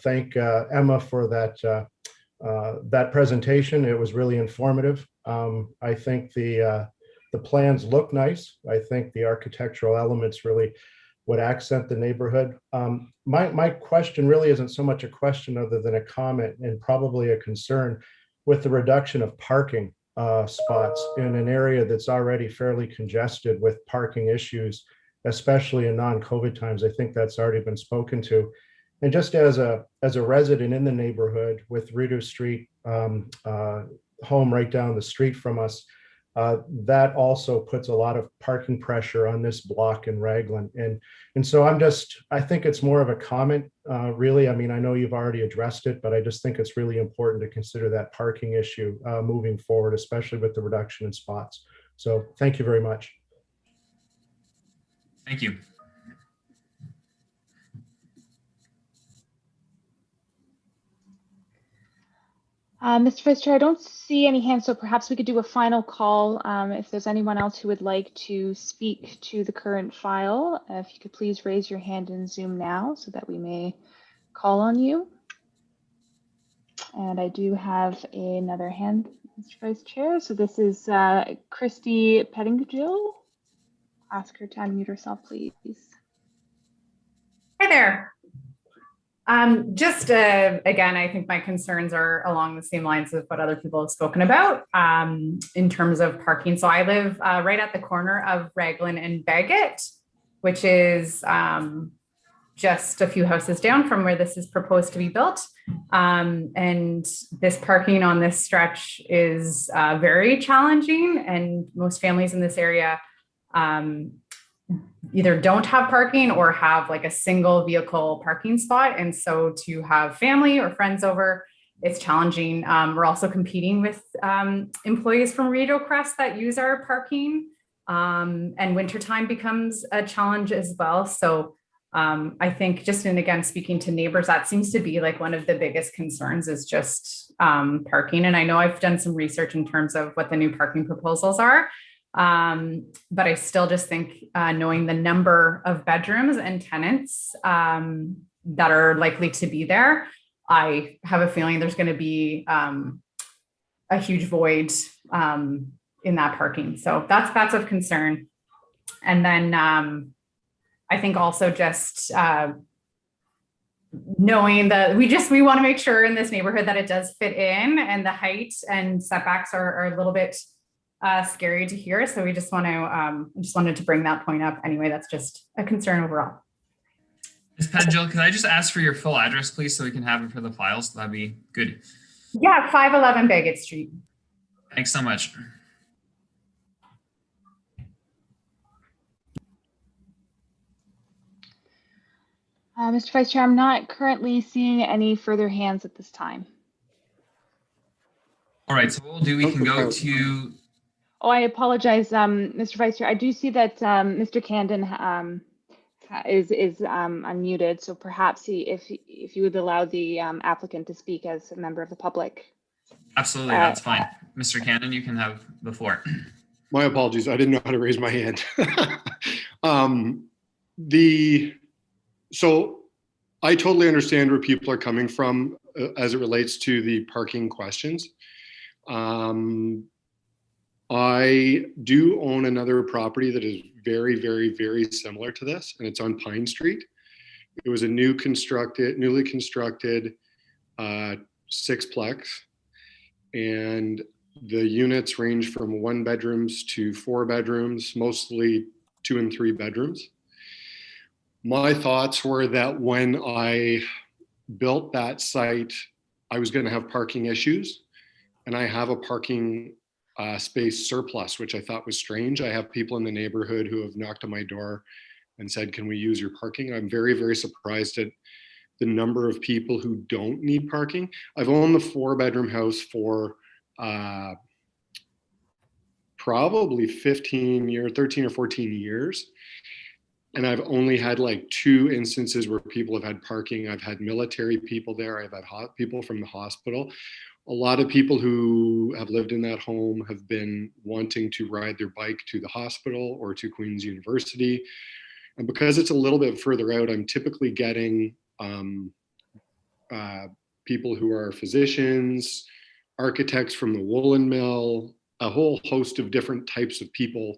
thank Emma for that presentation. It was really informative. I think the plans look nice. I think the architectural elements really would accent the neighborhood. My question really isn't so much a question other than a comment and probably a concern with the reduction of parking spots in an area that's already fairly congested with parking issues, especially in non-COVID times. I think that's already been spoken to. And just as a resident in the neighborhood with Rideau Street home right down the street from us, that also puts a lot of parking pressure on this block in Raglan. And so I think it's more of a comment, really. I mean, I know you've already addressed it, but I just think it's really important to consider that parking issue moving forward, especially with the reduction in spots. So thank you very much. Thank you. Mr. Vice Chair, I don't see any hands, so perhaps we could do a final call if there's anyone else who would like to speak to the current file. If you could please raise your hand in Zoom now so that we may call on you. And I do have another hand, Mr. Vice Chair. So this is Christy Pettingill. Ask her to unmute herself, please. Hi there. Again, I think my concerns are along the same lines of what other people have spoken about in terms of parking. So I live right at the corner of Raglan and Bagot, which is just a few houses down from where this is proposed to be built. And this parking on this stretch is very challenging, and most families in this area either don't have parking or have like a single vehicle parking spot. And so to have family or friends over, it's challenging. We're also competing with employees from Rideau Crest that use our parking, and wintertime becomes a challenge as well. So I think just, and again, speaking to neighbors, that seems to be like one of the biggest concerns is just parking. And I know I've done some research in terms of what the new parking proposals are. But I still just think knowing the number of bedrooms and tenants that are likely to be there, I have a feeling there's going to be a huge void in that parking. So that's of concern. And then I think also just knowing that we want to make sure in this neighborhood that it does fit in, and the height and setbacks are a little bit scary to hear. So we just want to just wanted to bring that point up. Anyway, that's just a concern overall. Ms. Pettengill, can I just ask for your full address, please, so we can have it for the files? That'd be good. Yeah, 511 Bagot Street. Thanks so much. Mr. Vice Chair, I'm not currently seeing any further hands at this time. All right, so what we'll do, we can go to... Oh, I apologize, Mr. Vice Chair. I do see that Mr. Candon is unmuted, so perhaps if you would allow the applicant to speak as a member of the public. Absolutely, that's fine. Mr. Candon, you can have the floor. My apologies. I didn't know how to raise my hand. So I totally understand where people are coming from as it relates to the parking questions. I do own another property that is very, very, very similar to this, and it's on Pine Street. It was a newly constructed sixplex, and the units range from 1 bedrooms to 4 bedrooms, mostly 2 and 3 bedrooms. My thoughts were that when I built that site, I was going to have parking issues, and I have a parking space surplus, which I thought was strange. I have people in the neighborhood who have knocked on my door and said, can we use your parking? I'm very, very surprised at the number of people who don't need parking. I've owned the 4-bedroom house for probably 13 or 14 years. And I've only had like 2 instances where people have had parking. I've had military people there. I've had people from the hospital. A lot of people who have lived in that home have been wanting to ride their bike to the hospital or to Queen's University. And because it's a little bit further out, I'm typically getting people who are physicians, architects from the woolen mill, a whole host of different types of people,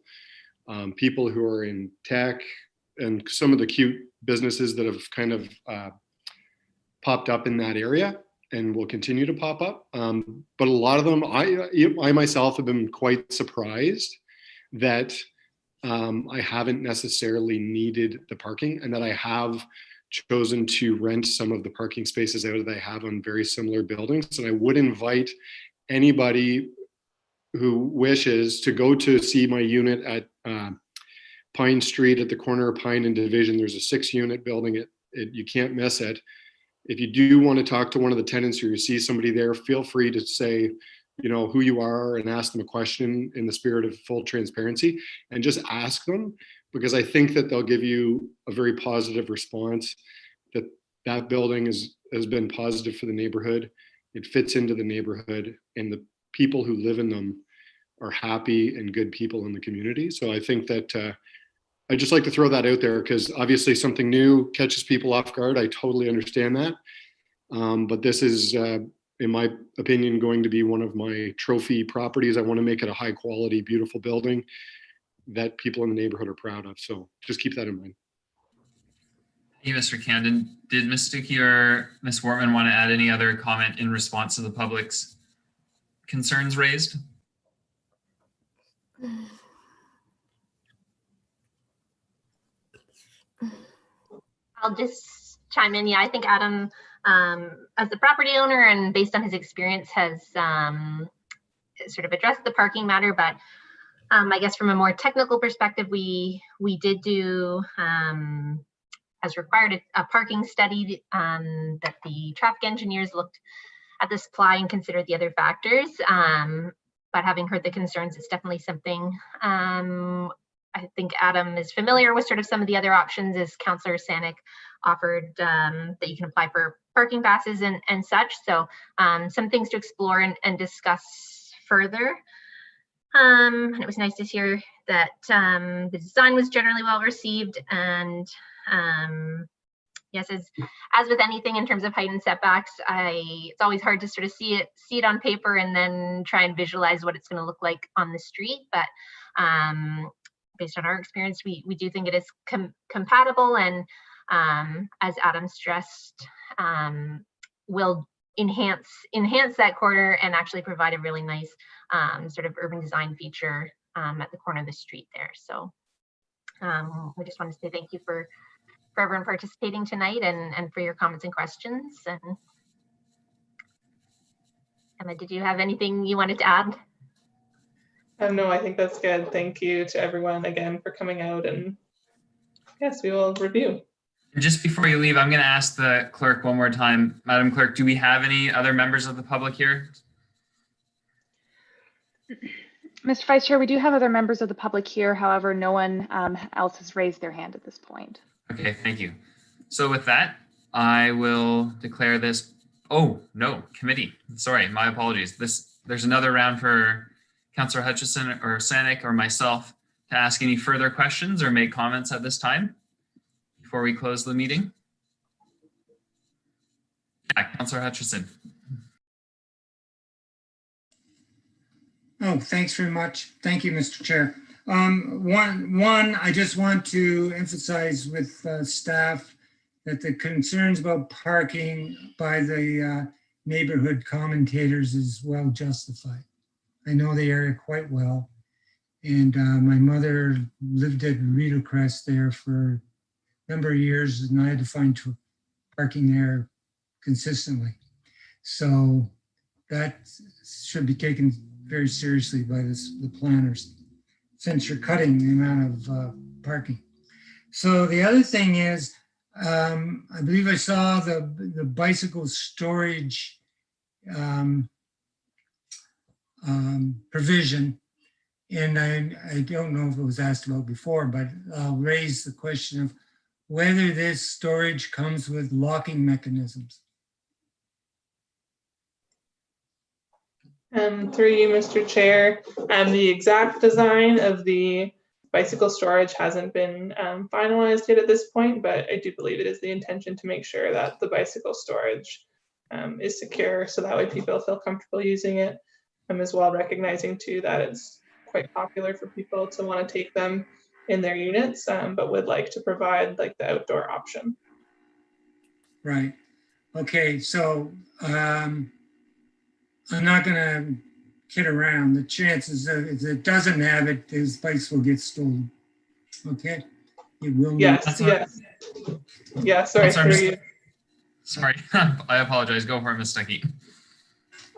people who are in tech, and some of the cute businesses that have kind of popped up in that area and will continue to pop up. But a lot of them, I myself have been quite surprised that I haven't necessarily needed the parking, and that I have chosen to rent some of the parking spaces out that I have on very similar buildings. And I would invite anybody who wishes to go to see my unit at Pine Street at the corner of Pine and Division. There's a 6-unit building. You can't miss it. If you do want to talk to one of the tenants or you see somebody there, feel free to say, who you are and ask them a question in the spirit of full transparency, and just ask them, because I think that they'll give you a very positive response, that building has been positive for the neighborhood. It fits into the neighborhood, and the people who live in them are happy and good people in the community. So I think that I just like to throw that out there, because obviously something new catches people off guard. I totally understand that. But this is, in my opinion, going to be one of my trophy properties. I want to make it a high quality, beautiful building that people in the neighborhood are proud of. So just keep that in mind. Hey, Mr. Candon, did Ms. Stuckey or Ms. Wortman want to add any other comment in response to the public's concerns raised? I'll just chime in. Yeah, I think Adam, as the property owner and based on his experience, has sort of addressed the parking matter. But I guess from a more technical perspective, we did do, as required, a parking study that the traffic engineers looked at the supply and considered the other factors. But having heard the concerns, it's definitely something I think Adam is familiar with sort of some of the other options, as Councillor Sanic offered, that you can apply for parking passes and such. So some things to explore and discuss further. And it was nice to hear that the design was generally well received. And yes, as with anything in terms of height and setbacks, it's always hard to sort of see it on paper and then try and visualize what it's going to look like on the street. But based on our experience, we do think it is compatible, and as Adam stressed, will enhance that corner and actually provide a really nice sort of urban design feature at the corner of the street there. So we just want to say thank you for everyone participating tonight and for your comments and questions. And Emma, did you have anything you wanted to add? No, I think that's good. Thank you to everyone again for coming out, and yes, we will review. Just before you leave, I'm going to ask the clerk one more time. Madam Clerk, do we have any other members of the public here? Mr. Vice Chair, we do have other members of the public here. However, no one else has raised their hand at this point. Okay, thank you. So with that, I will declare this. Oh, no, committee. Sorry, my apologies. There's another round for Councillor Hutchison or Sanic or myself to ask any further questions or make comments at this time before we close the meeting. Yeah, Councillor Hutchison. Oh, thanks very much. Thank you, Mr. Chair. One, I just want to emphasize with staff that the concerns about parking by the neighborhood commentators is well justified. I know the area quite well, and my mother lived at Rito Crest there for a number of years, and I had to find parking there consistently. So that should be taken very seriously by the planners, since you're cutting the amount of parking. So the other thing is, I believe I saw the bicycle storage provision, and I don't know if it was asked about before, but I'll raise the question of whether this storage comes with locking mechanisms. Through you, Mr. Chair, the exact design of the bicycle storage hasn't been finalized yet at this point, but I do believe it is the intention to make sure that the bicycle storage is secure, so that way people feel comfortable using it, as well recognizing too that it's quite popular for people to want to take them in their units, but would like to provide like the outdoor option. Right. Okay, so I'm not going to kid around. The chances of if it doesn't have it, his bikes will get stolen. Okay, it will. Yes. Yes. Yeah. Sorry. Sorry, I apologize. Go for it, Ms. Stuckey.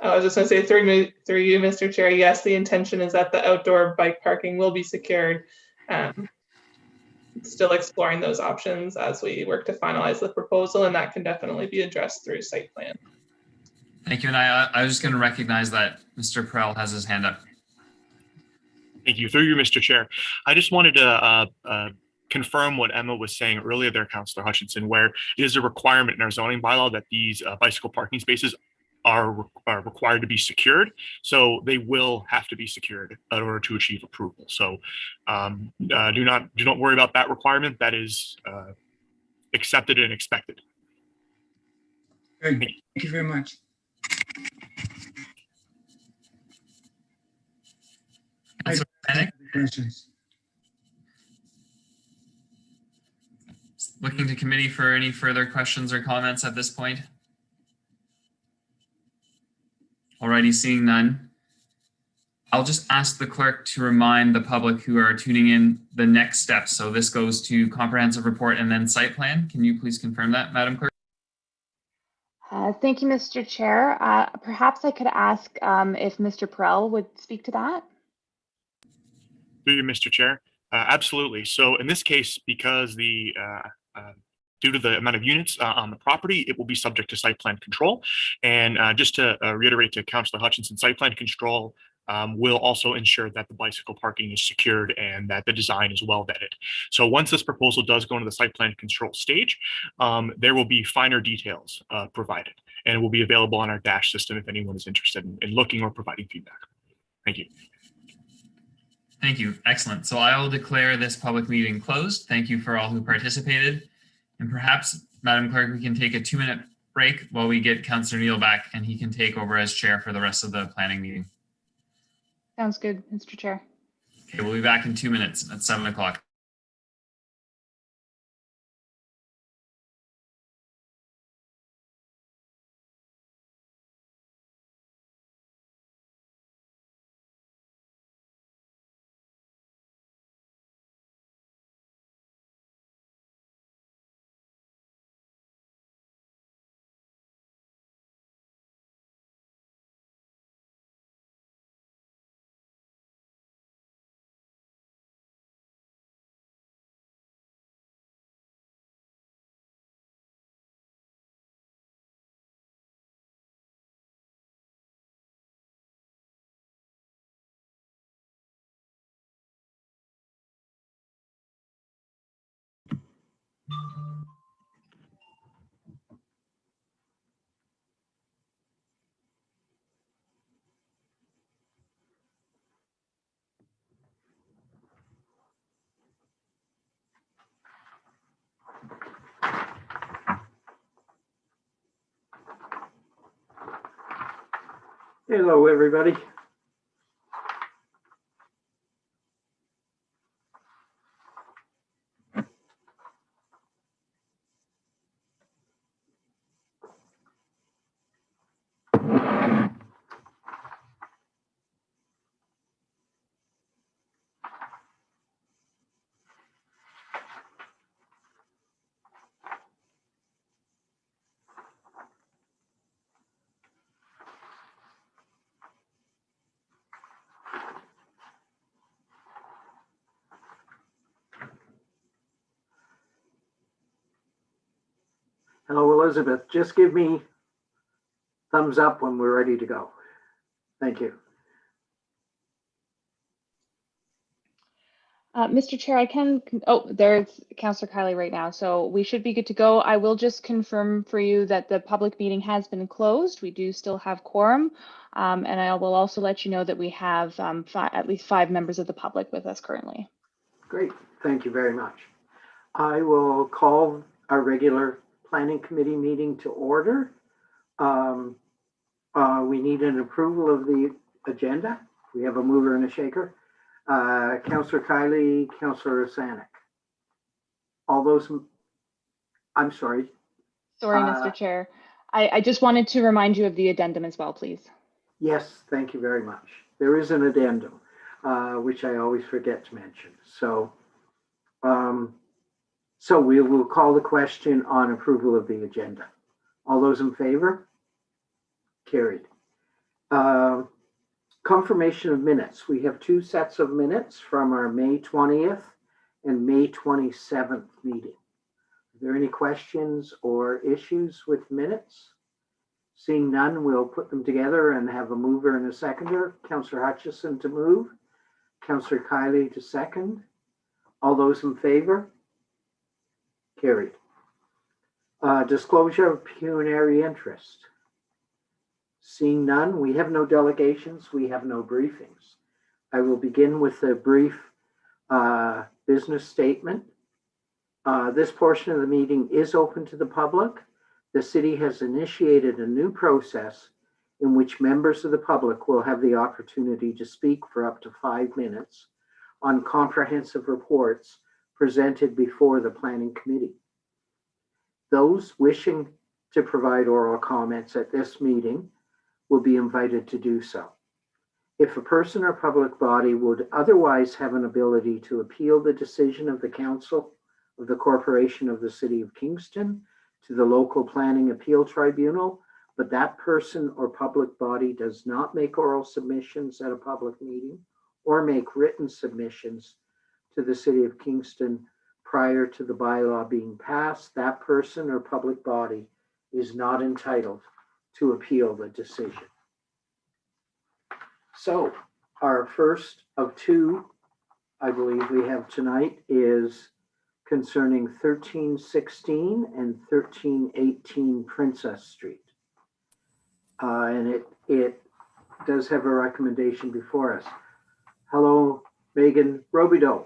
I was just going to say through you, Mr. Chair. Yes, the intention is that the outdoor bike parking will be secured. Still exploring those options as we work to finalize the proposal, and that can definitely be addressed through site plan. Thank you. And I was just going to recognize that Mr. Perel has his hand up. Thank you. Through you, Mr. Chair. I just wanted to confirm what Emma was saying earlier there, Councillor Hutchinson, where it is a requirement in our zoning bylaw that these bicycle parking spaces are required to be secured. So they will have to be secured in order to achieve approval. So do not worry about that requirement. That is accepted and expected. Good. Thank you very much. Questions. Looking to committee for any further questions or comments at this point. Alrighty, seeing none. I'll just ask the clerk to remind the public who are tuning in the next steps. So this goes to comprehensive report and then site plan. Can you please confirm that, Madam Clerk? Thank you, Mr. Chair. Perhaps I could ask if Mr. Perel would speak to that. Through you, Mr. Chair. Absolutely. So in this case, because the due to the amount of units on the property, it will be subject to site plan control. And just to reiterate to Councillor Hutchinson, site plan control will also ensure that the bicycle parking is secured and that the design is well vetted. So once this proposal does go into the site plan control stage, there will be finer details provided, and it will be available on our dash system if anyone is interested in looking or providing feedback. Thank you. Thank you. Excellent. So I will declare this public meeting closed. Thank you for all who participated. And perhaps, Madam Clerk, we can take a 2-minute break while we get Councillor Neal back, and he can take over as chair for the rest of the planning meeting. Sounds good, Mr. Chair. Okay, we'll be back in 2 minutes at 7 o'clock. Hello, everybody. Hello, Elizabeth. Just give me thumbs up when we're ready to go. Thank you. Mr. Chair, there's Councillor Kiley right now, so we should be good to go. I will just confirm for you that the public meeting has been closed. We do still have quorum, and I will also let you know that we have at least 5 members of the public with us currently. Great. Thank you very much. I will call our regular Planning Committee meeting to order. We need an approval of the agenda. We have a mover and a shaker. Councillor Kiley, Councillor Sanik. All those, I'm sorry. Sorry, Mr. Chair. I just wanted to remind you of the addendum as well, please. Yes, thank you very much. There is an addendum, which I always forget to mention. So we will call the question on approval of the agenda. All those in favor? Carried. Confirmation of minutes. We have 2 sets of minutes from our May 20th and May 27th meeting. Are there any questions or issues with minutes? Seeing none, we'll put them together and have a mover and a seconder. Councillor Hutchison to move. Councillor Kiley to second. All those in favor? Carried. Disclosure of pecuniary interest. Seeing none, we have no delegations, we have no briefings. I will begin with a brief business statement. This portion of the meeting is open to the public. The city has initiated a new process in which members of the public will have the opportunity to speak for up to 5 minutes on comprehensive reports presented before the Planning Committee. Those wishing to provide oral comments at this meeting will be invited to do so. If a person or public body would otherwise have an ability to appeal the decision of the Council of the Corporation of the City of Kingston to the local planning appeal tribunal, but that person or public body does not make oral submissions at a public meeting or make written submissions to the City of Kingston prior to the bylaw being passed, that person or public body is not entitled to appeal the decision. So Our first of two, I believe we have tonight, is concerning 1316 and 1318 Princess Street. And it does have a recommendation before us. Hello, Megan Robideau.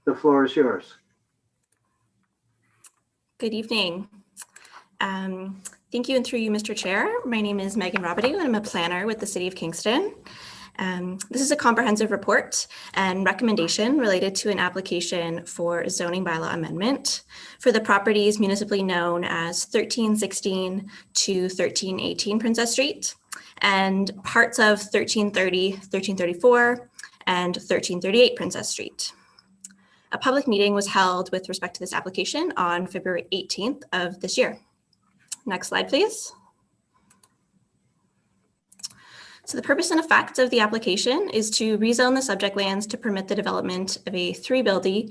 The floor is yours. Good evening. Thank you, and through you, Mr. Chair. My name is Megan Robideau, and I'm a planner with the City of Kingston. This is a comprehensive report and recommendation related to an application for a zoning bylaw amendment for the properties municipally known as 1316 to 1318 Princess Street and parts of 1330, 1334, and 1338 Princess Street. A public meeting was held with respect to this application on February 18th of this year. Next slide, please. So the purpose and effect of the application is to rezone the subject lands to permit the development of a three building,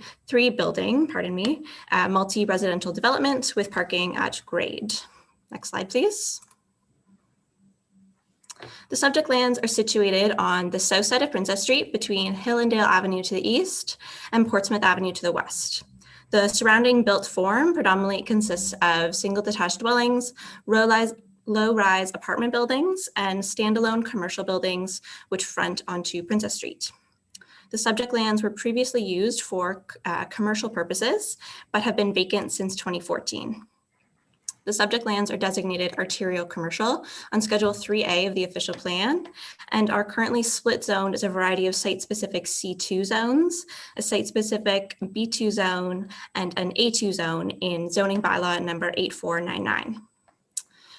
multi-residential development with parking at grade. Next slide, please. The subject lands are situated on the south side of Princess Street between Hillendale Avenue to the east and Portsmouth Avenue to the west. The surrounding built form predominantly consists of single detached dwellings, low-rise apartment buildings, and standalone commercial buildings which front onto Princess Street. The subject lands were previously used for commercial purposes, but have been vacant since 2014. The subject lands are designated arterial commercial on Schedule 3A of the official plan and are currently split zoned as a variety of site-specific C2 zones, a site-specific B2 zone, and an A2 zone in zoning bylaw number 8499.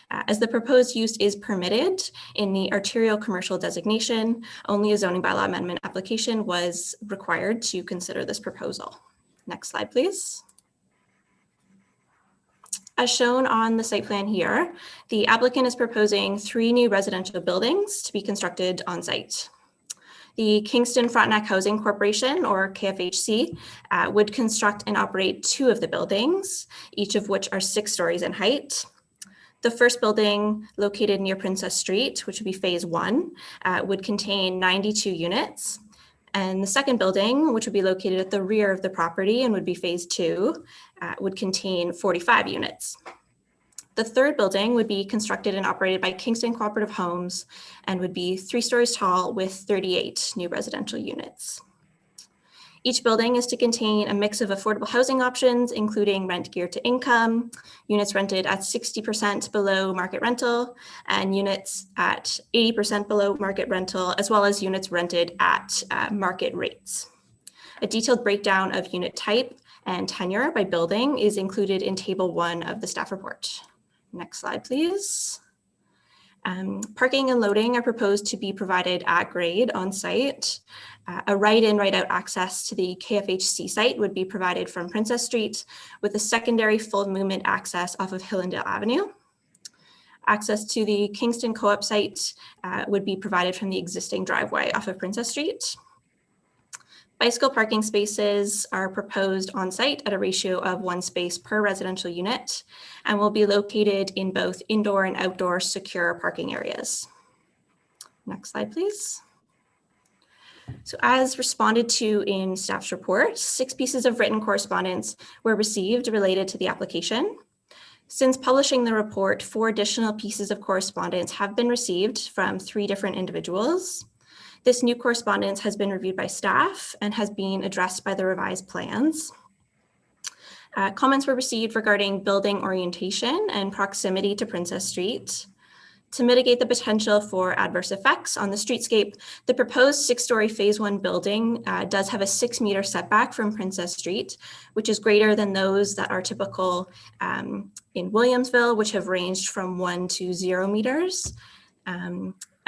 As the proposed use is permitted in the arterial commercial designation, only a zoning bylaw amendment application was required to consider this proposal. Next slide, please. As shown on the site plan here, the applicant is proposing 3 new residential buildings to be constructed on site. The Kingston Frontenac Housing Corporation, or KFHC, would construct and operate 2 of the buildings, each of which are 6 stories in height. The first building, located near Princess Street, which would be phase 1, would contain 92 units. And the second building, which would be located at the rear of the property and would be phase 2, would contain 45 units. The third building would be constructed and operated by Kingston Cooperative Homes and would be 3 stories tall with 38 new residential units. Each building is to contain a mix of affordable housing options, including rent geared to income, units rented at 60% below market rental, and units at 80% below market rental, as well as units rented at market rates. A detailed breakdown of unit type and tenure by building is included in Table 1 of the staff report. Next slide, please. Parking and loading are proposed to be provided at grade on site. A right-in, right-out access to the KFHC site would be provided from Princess Street with a secondary full movement access off of Hillendale Avenue. Access to the Kingston Co-op site would be provided from the existing driveway off of Princess Street. Bicycle parking spaces are proposed on site at a ratio of 1 space per residential unit and will be located in both indoor and outdoor secure parking areas. Next slide, please. So as responded to in staff's report, 6 pieces of written correspondence were received related to the application. Since publishing the report, 4 additional pieces of correspondence have been received from 3 different individuals. This new correspondence has been reviewed by staff and has been addressed by the revised plans. Comments were received regarding building orientation and proximity to Princess Street. To mitigate the potential for adverse effects on the streetscape, the proposed 6-story phase 1 building does have a 6-meter setback from Princess Street, which is greater than those that are typical in Williamsville, which have ranged from 1 to 0 meters.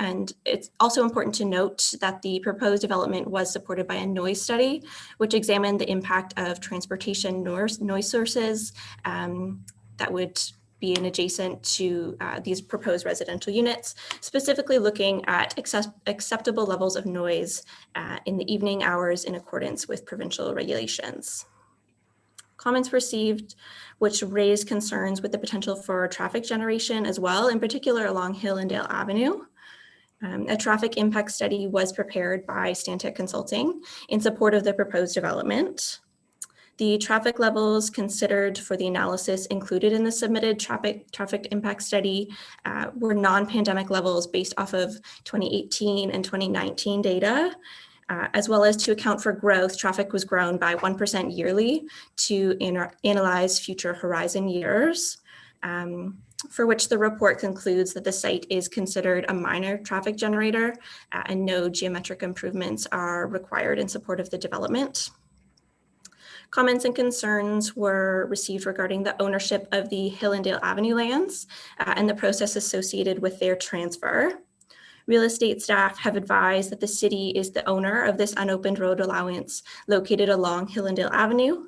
And it's also important to note that the proposed development was supported by a noise study, which examined the impact of transportation noise sources that would be adjacent to these proposed residential units, specifically looking at acceptable levels of noise in the evening hours in accordance with provincial regulations. Comments received which raised concerns with the potential for traffic generation as well, in particular along Hillendale Avenue. A traffic impact study was prepared by Stantec Consulting in support of the proposed development. The traffic levels considered for the analysis included in the submitted traffic impact study were non-pandemic levels based off of 2018 and 2019 data. As well as to account for growth, traffic was grown by 1% yearly to analyze future horizon years, for which the report concludes that the site is considered a minor traffic generator and no geometric improvements are required in support of the development. Comments and concerns were received regarding the ownership of the Hillendale Avenue lands and the process associated with their transfer. Real estate staff have advised that the city is the owner of this unopened road allowance located along Hillendale Avenue.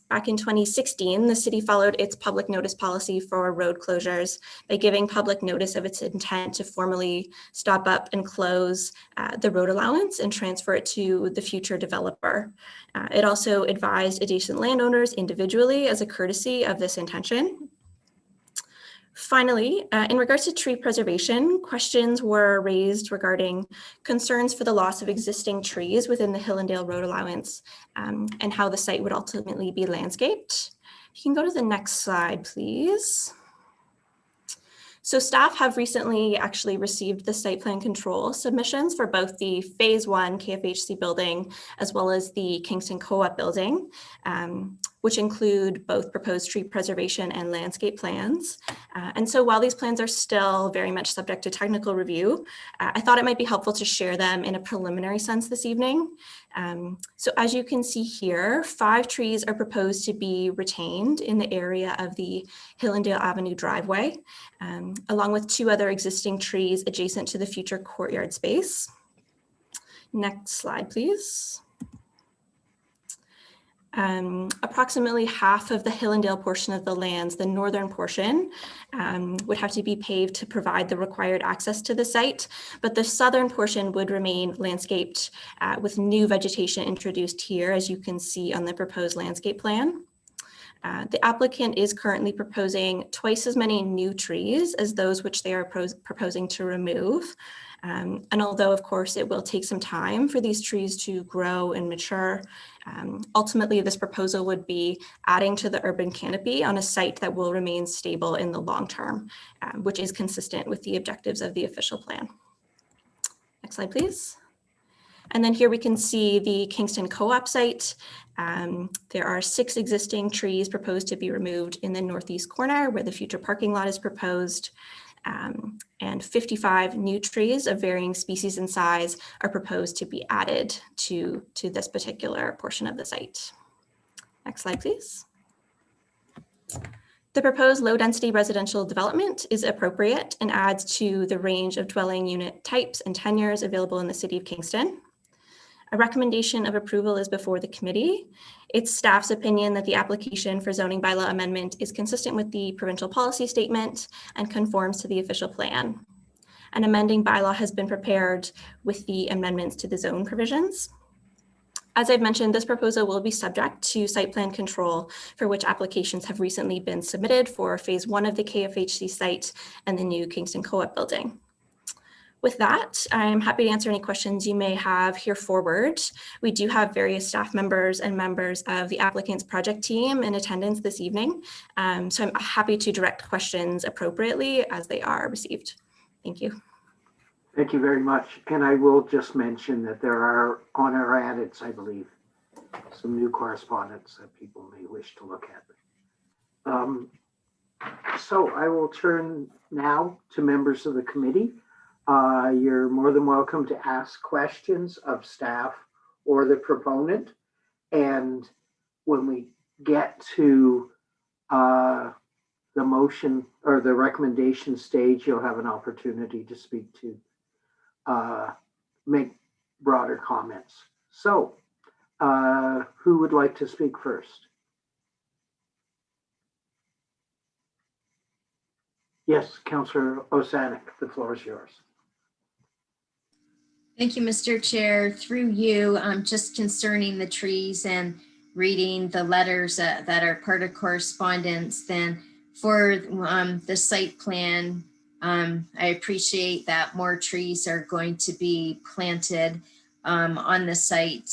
Back in 2016, the city followed its public notice policy for road closures by giving public notice of its intent to formally stop up and close the road allowance and transfer it to the future developer. It also advised adjacent landowners individually as a courtesy of this intention. Finally, in regards to tree preservation, questions were raised regarding concerns for the loss of existing trees within the Hillendale Road Allowance and how the site would ultimately be landscaped. You can go to the next slide, please. So staff have recently actually received the site plan control submissions for both the phase 1 KFHC building as well as the Kingston Co-op building, which include both proposed tree preservation and landscape plans. And so while these plans are still very much subject to technical review, I thought it might be helpful to share them in a preliminary sense this evening. So as you can see here, 5 trees are proposed to be retained in the area of the Hillendale Avenue driveway, along with 2 other existing trees adjacent to the future courtyard space. Next slide, please. Approximately half of the Hillendale portion of the lands, the northern portion, would have to be paved to provide the required access to the site, but the southern portion would remain landscaped with new vegetation introduced here, as you can see on the proposed landscape plan. The applicant is currently proposing twice as many new trees as those which they are proposing to remove. And although, of course, it will take some time for these trees to grow and mature, ultimately this proposal would be adding to the urban canopy on a site that will remain stable in the long term, which is consistent with the objectives of the official plan. Next slide, please. And then here we can see the Kingston Co-op site. There are 6 existing trees proposed to be removed in the northeast corner where the future parking lot is proposed. And 55 new trees of varying species and size are proposed to be added to this particular portion of the site. Next slide, please. The proposed low-density residential development is appropriate and adds to the range of dwelling unit types and tenures available in the city of Kingston. A recommendation of approval is before the committee. It's staff's opinion that the application for zoning bylaw amendment is consistent with the provincial policy statement and conforms to the official plan. An amending bylaw has been prepared with the amendments to the zone provisions. As I've mentioned, this proposal will be subject to site plan control, for which applications have recently been submitted for phase 1 of the KFHC site and the new Kingston Co-op building. With that, I'm happy to answer any questions you may have here forward. We do have various staff members and members of the applicant's project team in attendance this evening, so I'm happy to direct questions appropriately as they are received. Thank you. Thank you very much. And I will just mention that there are on our edits, I believe, some new correspondence that people may wish to look at. So I will turn now to members of the committee. You're more than welcome to ask questions of staff or the proponent. And when we get to the motion or the recommendation stage, you'll have an opportunity to speak to make broader comments. So who would like to speak first? Yes, Councillor Osanek, the floor is yours. Thank you, Mr. Chair. Through you, just concerning the trees and reading the letters that are part of correspondence, then for the site plan I appreciate that more trees are going to be planted on the site.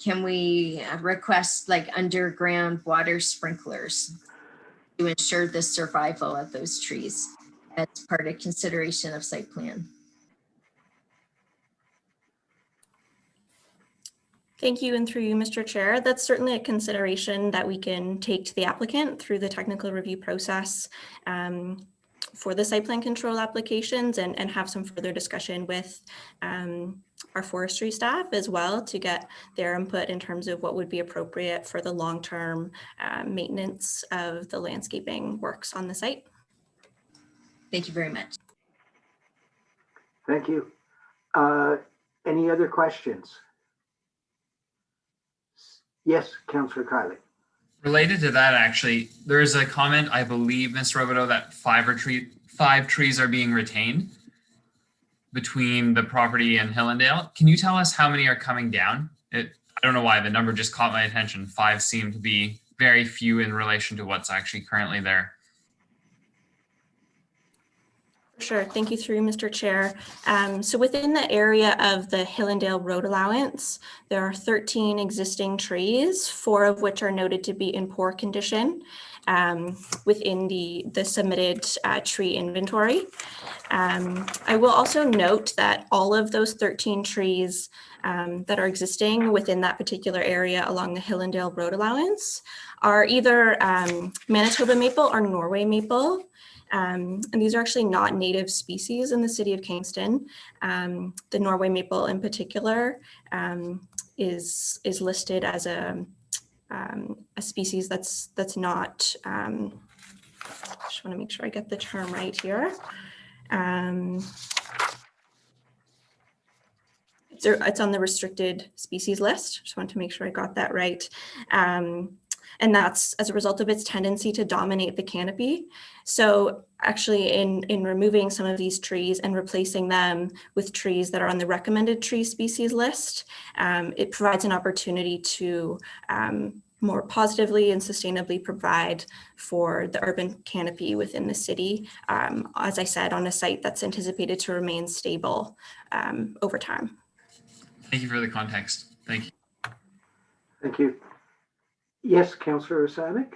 Can we request like underground water sprinklers to ensure the survival of those trees as part of consideration of site plan? Thank you, and through you, Mr. Chair. That's certainly a consideration that we can take to the applicant through the technical review process for the site plan control applications, and have some further discussion with our forestry staff as well to get their input in terms of what would be appropriate for the long-term maintenance of the landscaping works on the site. Thank you very much. Thank you. Any other questions? Yes, Councillor Kiley. Related to that, actually, there is a comment, I believe, Ms. Robideau, that five trees are being retained between the property and Hillendale. Can you tell us how many are coming down? I don't know why the number just caught my attention. 5 seem to be very few in relation to what's actually currently there. Sure, thank you through Mr. Chair. So within the area of the Hillendale Road Allowance, there are 13 existing trees, 4 of which are noted to be in poor condition within the submitted tree inventory. I will also note that all of those 13 trees that are existing within that particular area along the Hillendale Road Allowance are either Manitoba maple or Norway maple. And these are actually not native species in the city of Kingston. The Norway maple in particular is listed as a species that's not, I just want to make sure I get the term right here. It's on the restricted species list. Just want to make sure I got that right. And that's as a result of its tendency to dominate the canopy. So actually in removing some of these trees and replacing them with trees that are on the recommended tree species list, it provides an opportunity to more positively and sustainably provide for the urban canopy within the city, as I said, on a site that's anticipated to remain stable over time. Thank you for the context. Thank you. Thank you. Yes, Councillor Samek.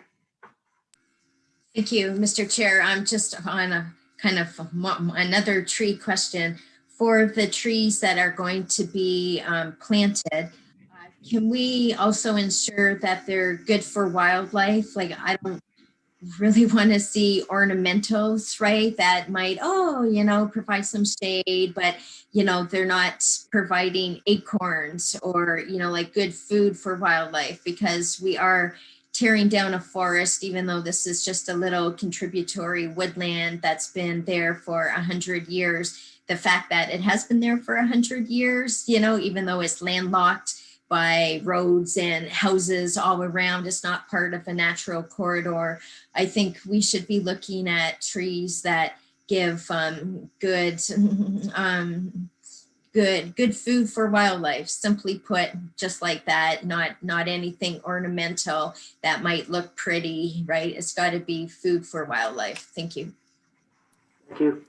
Thank you, Mr. Chair. I'm just on a kind of another tree question. For the trees that are going to be planted, can we also ensure that they're good for wildlife? Like, I don't really want to see ornamentals, right? That might, provide some shade, but, they're not providing acorns or, like good food for wildlife, because we are tearing down a forest, even though this is just a little contributory woodland that's been there for 100 years. The fact that it has been there for 100 years, even though it's landlocked by roads and houses all around, it's not part of a natural corridor. I think we should be looking at trees that give good food for wildlife. Simply put, just like that, not anything ornamental that might look pretty, right? It's got to be food for wildlife. Thank you. Thank you.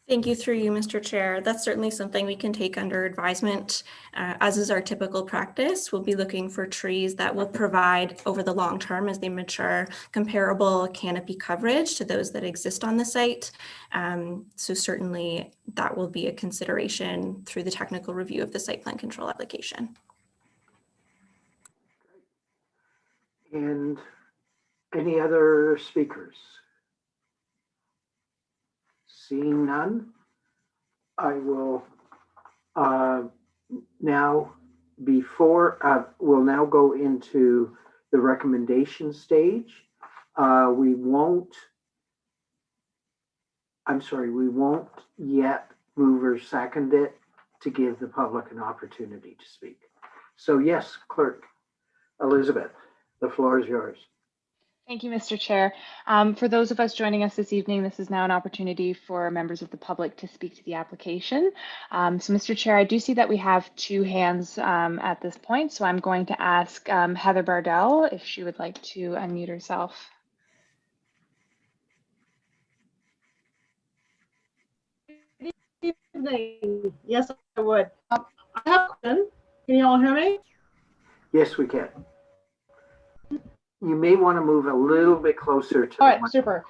Thank you through you, Mr. Chair. That's certainly something we can take under advisement. As is our typical practice, we'll be looking for trees that will provide over the long term as they mature comparable canopy coverage to those that exist on the site. So certainly that will be a consideration through the technical review of the site plan control application. And any other speakers? Seeing none, I will now we'll now go into the recommendation stage. We won't yet move or second it to give the public an opportunity to speak. So yes, Clerk Elizabeth, the floor is yours. Thank you, Mr. Chair. For those of us joining us this evening, this is now an opportunity for members of the public to speak to the application. So, Mr. Chair, I do see that we have 2 hands at this point, so I'm going to ask Heather Bardell if she would like to unmute herself. evening. Yes, I would. I have a question. Can you all hear me? Yes, we can. You may want to move a little bit closer to All the right, mic. super.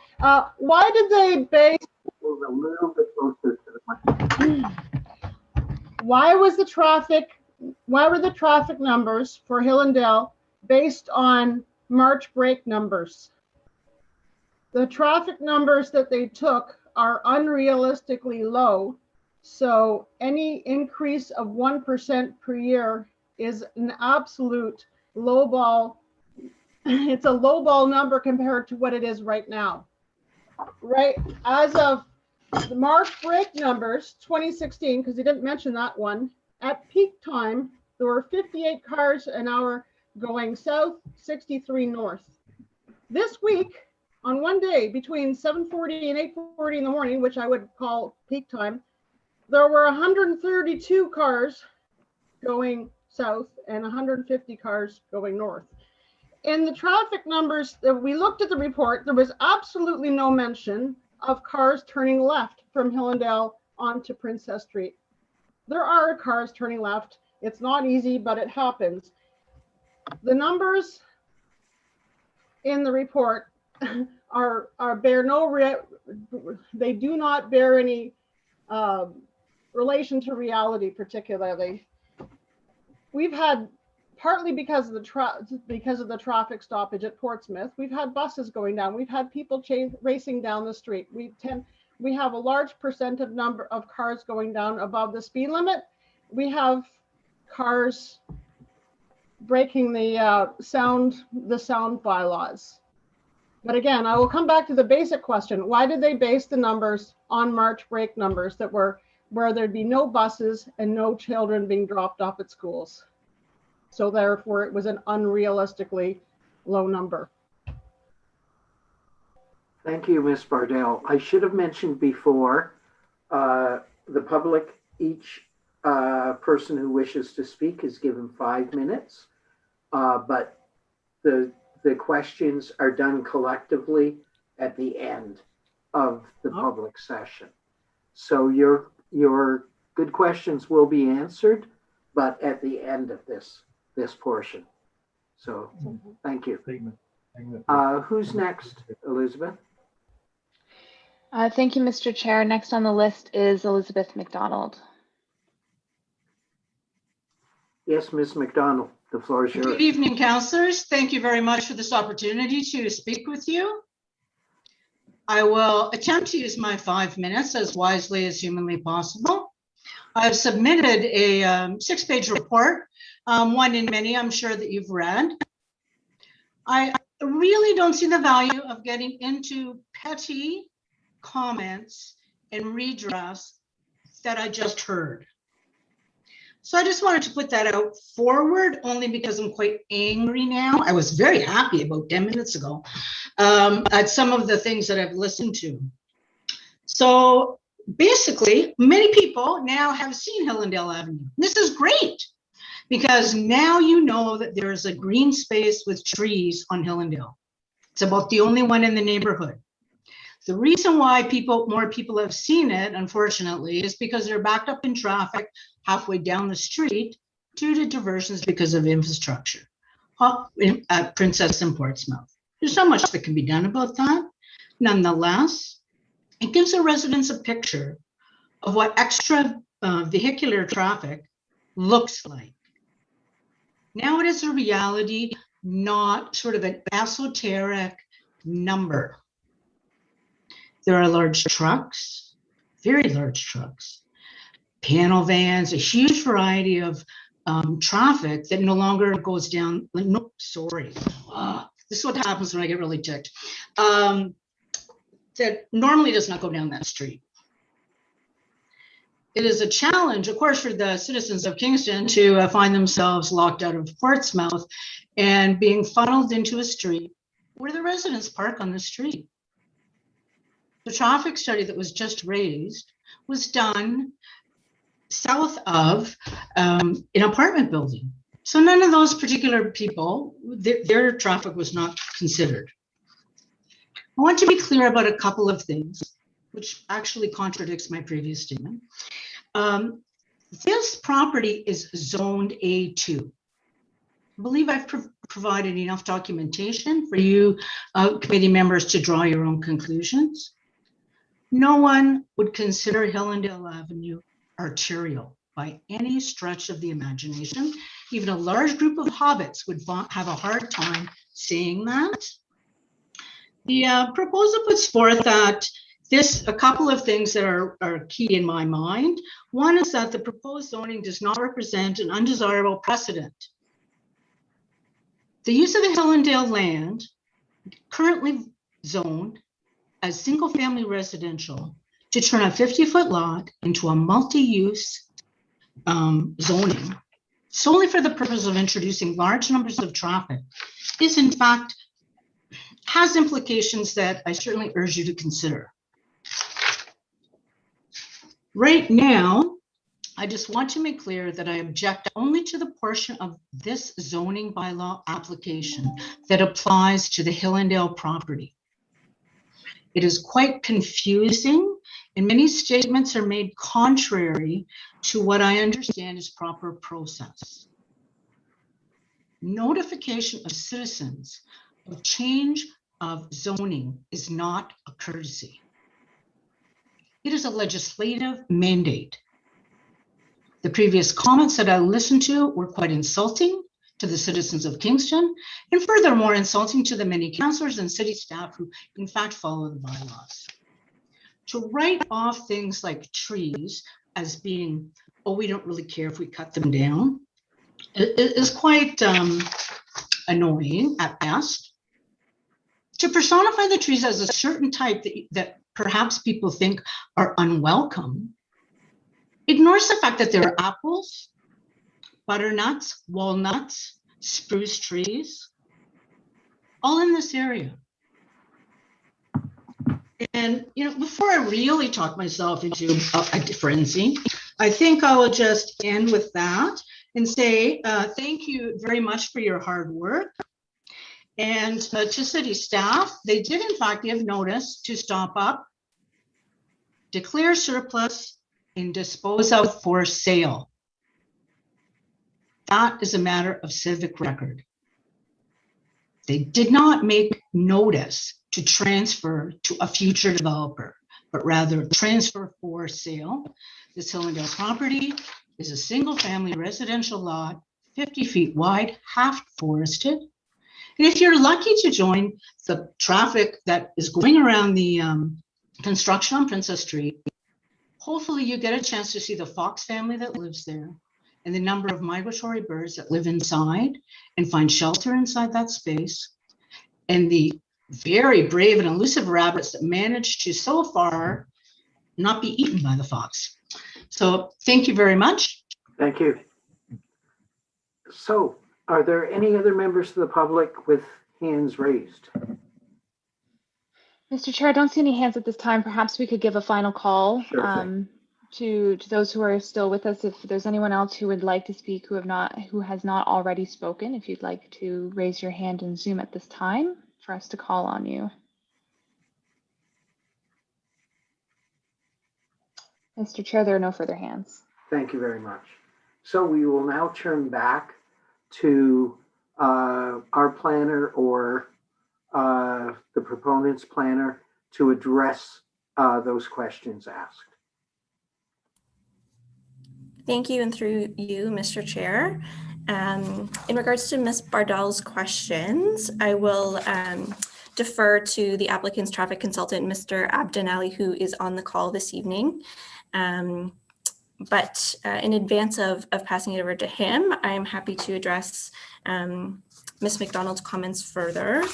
Why did they base? Move a little bit closer to the mic. Why were the traffic numbers for Hillendale based on March break numbers? The traffic numbers that they took are unrealistically low. So any increase of 1% per year is an absolute lowball. It's a lowball number compared to what it is right now. Right, as of the March break numbers, 2016, because they didn't mention that one, at peak time, there were 58 cars an hour going south, 63 north. This week, on one day, between 7:40 and 8:40 in the morning, which I would call peak time, there were 132 cars going south and 150 cars going north. In the traffic numbers that we looked at the report, there was absolutely no mention of cars turning left from Hillendale onto Princess Street. There are cars turning left. It's not easy, but it happens. The numbers in the report they do not bear any relation to reality particularly. We've had, partly because of the traffic stoppage at Portsmouth, we've had buses going down. We've had people racing down the street. We have a large number of cars going down above the speed limit. We have cars breaking the sound bylaws. But again, I will come back to the basic question. Why did they base the numbers on March break numbers that were where there'd be no buses and no children being dropped off at schools? So therefore, it was an unrealistically low number. Thank you, Ms. Bardell. I should have mentioned before, the public, each person who wishes to speak is given 5 minutes, but the questions are done collectively at the end of the public session. So your good questions will be answered, but at the end of this portion. So thank you. Who's next, Elizabeth? Thank you, Mr. Chair. Next on the list is Elizabeth McDonald. Yes, Ms. McDonald, the floor is yours. Good evening, councillors. Thank you very much for this opportunity to speak with you. I will attempt to use my 5 minutes as wisely as humanly possible. I've submitted a 6-page report, one in many I'm sure that you've read. I really don't see the value of getting into petty comments and redress that I just heard. So I just wanted to put that out forward only because I'm quite angry now. I was very happy about 10 minutes ago at some of the things that I've listened to. So basically, many people now have seen Hillendale Avenue. This is great because now you know that there's a green space with trees on Hillendale. It's about the only one in the neighborhood. The reason why more people have seen it, unfortunately, is because they're backed up in traffic halfway down the street due to diversions because of infrastructure at Princess and Portsmouth. There's not much that can be done about that. Nonetheless, it gives the residents a picture of what extra vehicular traffic looks like. Now it is a reality, not sort of an esoteric number. There are large trucks, very large trucks, panel vans, a huge variety of traffic that no longer goes down. No, sorry. This is what happens when I get really ticked. That normally does not go down that street. It is a challenge, of course, for the citizens of Kingston to find themselves locked out of Portsmouth and being funneled into a street where the residents park on the street. The traffic study that was just raised was done south of an apartment building. So none of those particular people, their traffic was not considered. I want to be clear about a couple of things, which actually contradicts my previous statement. This property is zoned A2. I believe I've provided enough documentation for you committee members to draw your own conclusions. No one would consider Hillendale Avenue arterial by any stretch of the imagination. Even a large group of hobbits would have a hard time saying that. The proposal puts forth that a couple of things that are key in my mind. One is that the proposed zoning does not represent an undesirable precedent. The use of the Hillendale land, currently zoned as single-family residential, to turn a 50-foot lot into a multi-use zoning solely for the purpose of introducing large numbers of traffic is in fact has implications that I certainly urge you to consider. Right now, I just want to make clear that I object only to the portion of this zoning bylaw application that applies to the Hillendale property. It is quite confusing, and many statements are made contrary to what I understand is proper process. Notification of citizens of change of zoning is not a courtesy. It is a legislative mandate. The previous comments that I listened to were quite insulting to the citizens of Kingston, and furthermore insulting to the many councillors and city staff who in fact follow the bylaws. To write off things like trees as being, oh, we don't really care if we cut them down, is quite annoying at best. To personify the trees as a certain type that perhaps people think are unwelcome ignores the fact that there are apples, butternuts, walnuts, spruce trees, all in this area. And, you know, before I really talk myself into a frenzy, I think I will just end with that and say thank you very much for your hard work. And to city staff, they did in fact give notice to stop up, declare surplus, and dispose of for sale. That is a matter of civic record. They did not make notice to transfer to a future developer, but rather transfer for sale. This Hillendale property is a single-family residential lot, 50 feet wide, half forested. And if you're lucky to join the traffic that is going around the construction on Princess Street, hopefully you get a chance to see the fox family that lives there and the number of migratory birds that live inside and find shelter inside that space, and the very brave and elusive rabbits that manage to so far not be eaten by the fox. So thank you very much. Thank you. So are there any other members of the public with hands raised? Mr. Chair, I don't see any hands at this time. Perhaps we could give a final call to those who are still with us. If there's anyone else who would like to speak who has not already spoken, if you'd like to raise your hand in Zoom at this time for us to call on you. Mr. Chair, there are no further hands. Thank you very much. So we will now turn back to our planner or the proponent's planner to address those questions asked. Thank you, and through you, Mr. Chair. In regards to Ms. Bardell's questions, I will defer to the applicant's traffic consultant, Mr. Abdanali, who is on the call this evening. But in advance of passing it over to him, I am happy to address Ms. McDonald's comments further.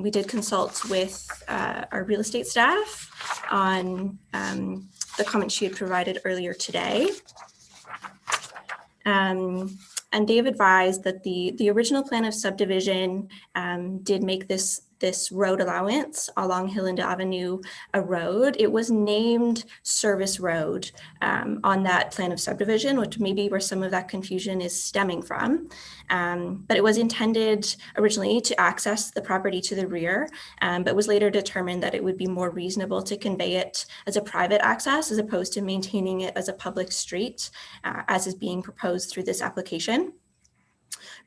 We did consult with our real estate staff on the comments she had provided earlier today. And they have advised that the original plan of subdivision did make this this road allowance along Hillendale Avenue Road. It was named Service Road on that plan of subdivision, which may be where some of that confusion is stemming from. But it was intended originally to access the property to the rear, but was later determined that it would be more reasonable to convey it as a private access as opposed to maintaining it as a public street, as is being proposed through this application.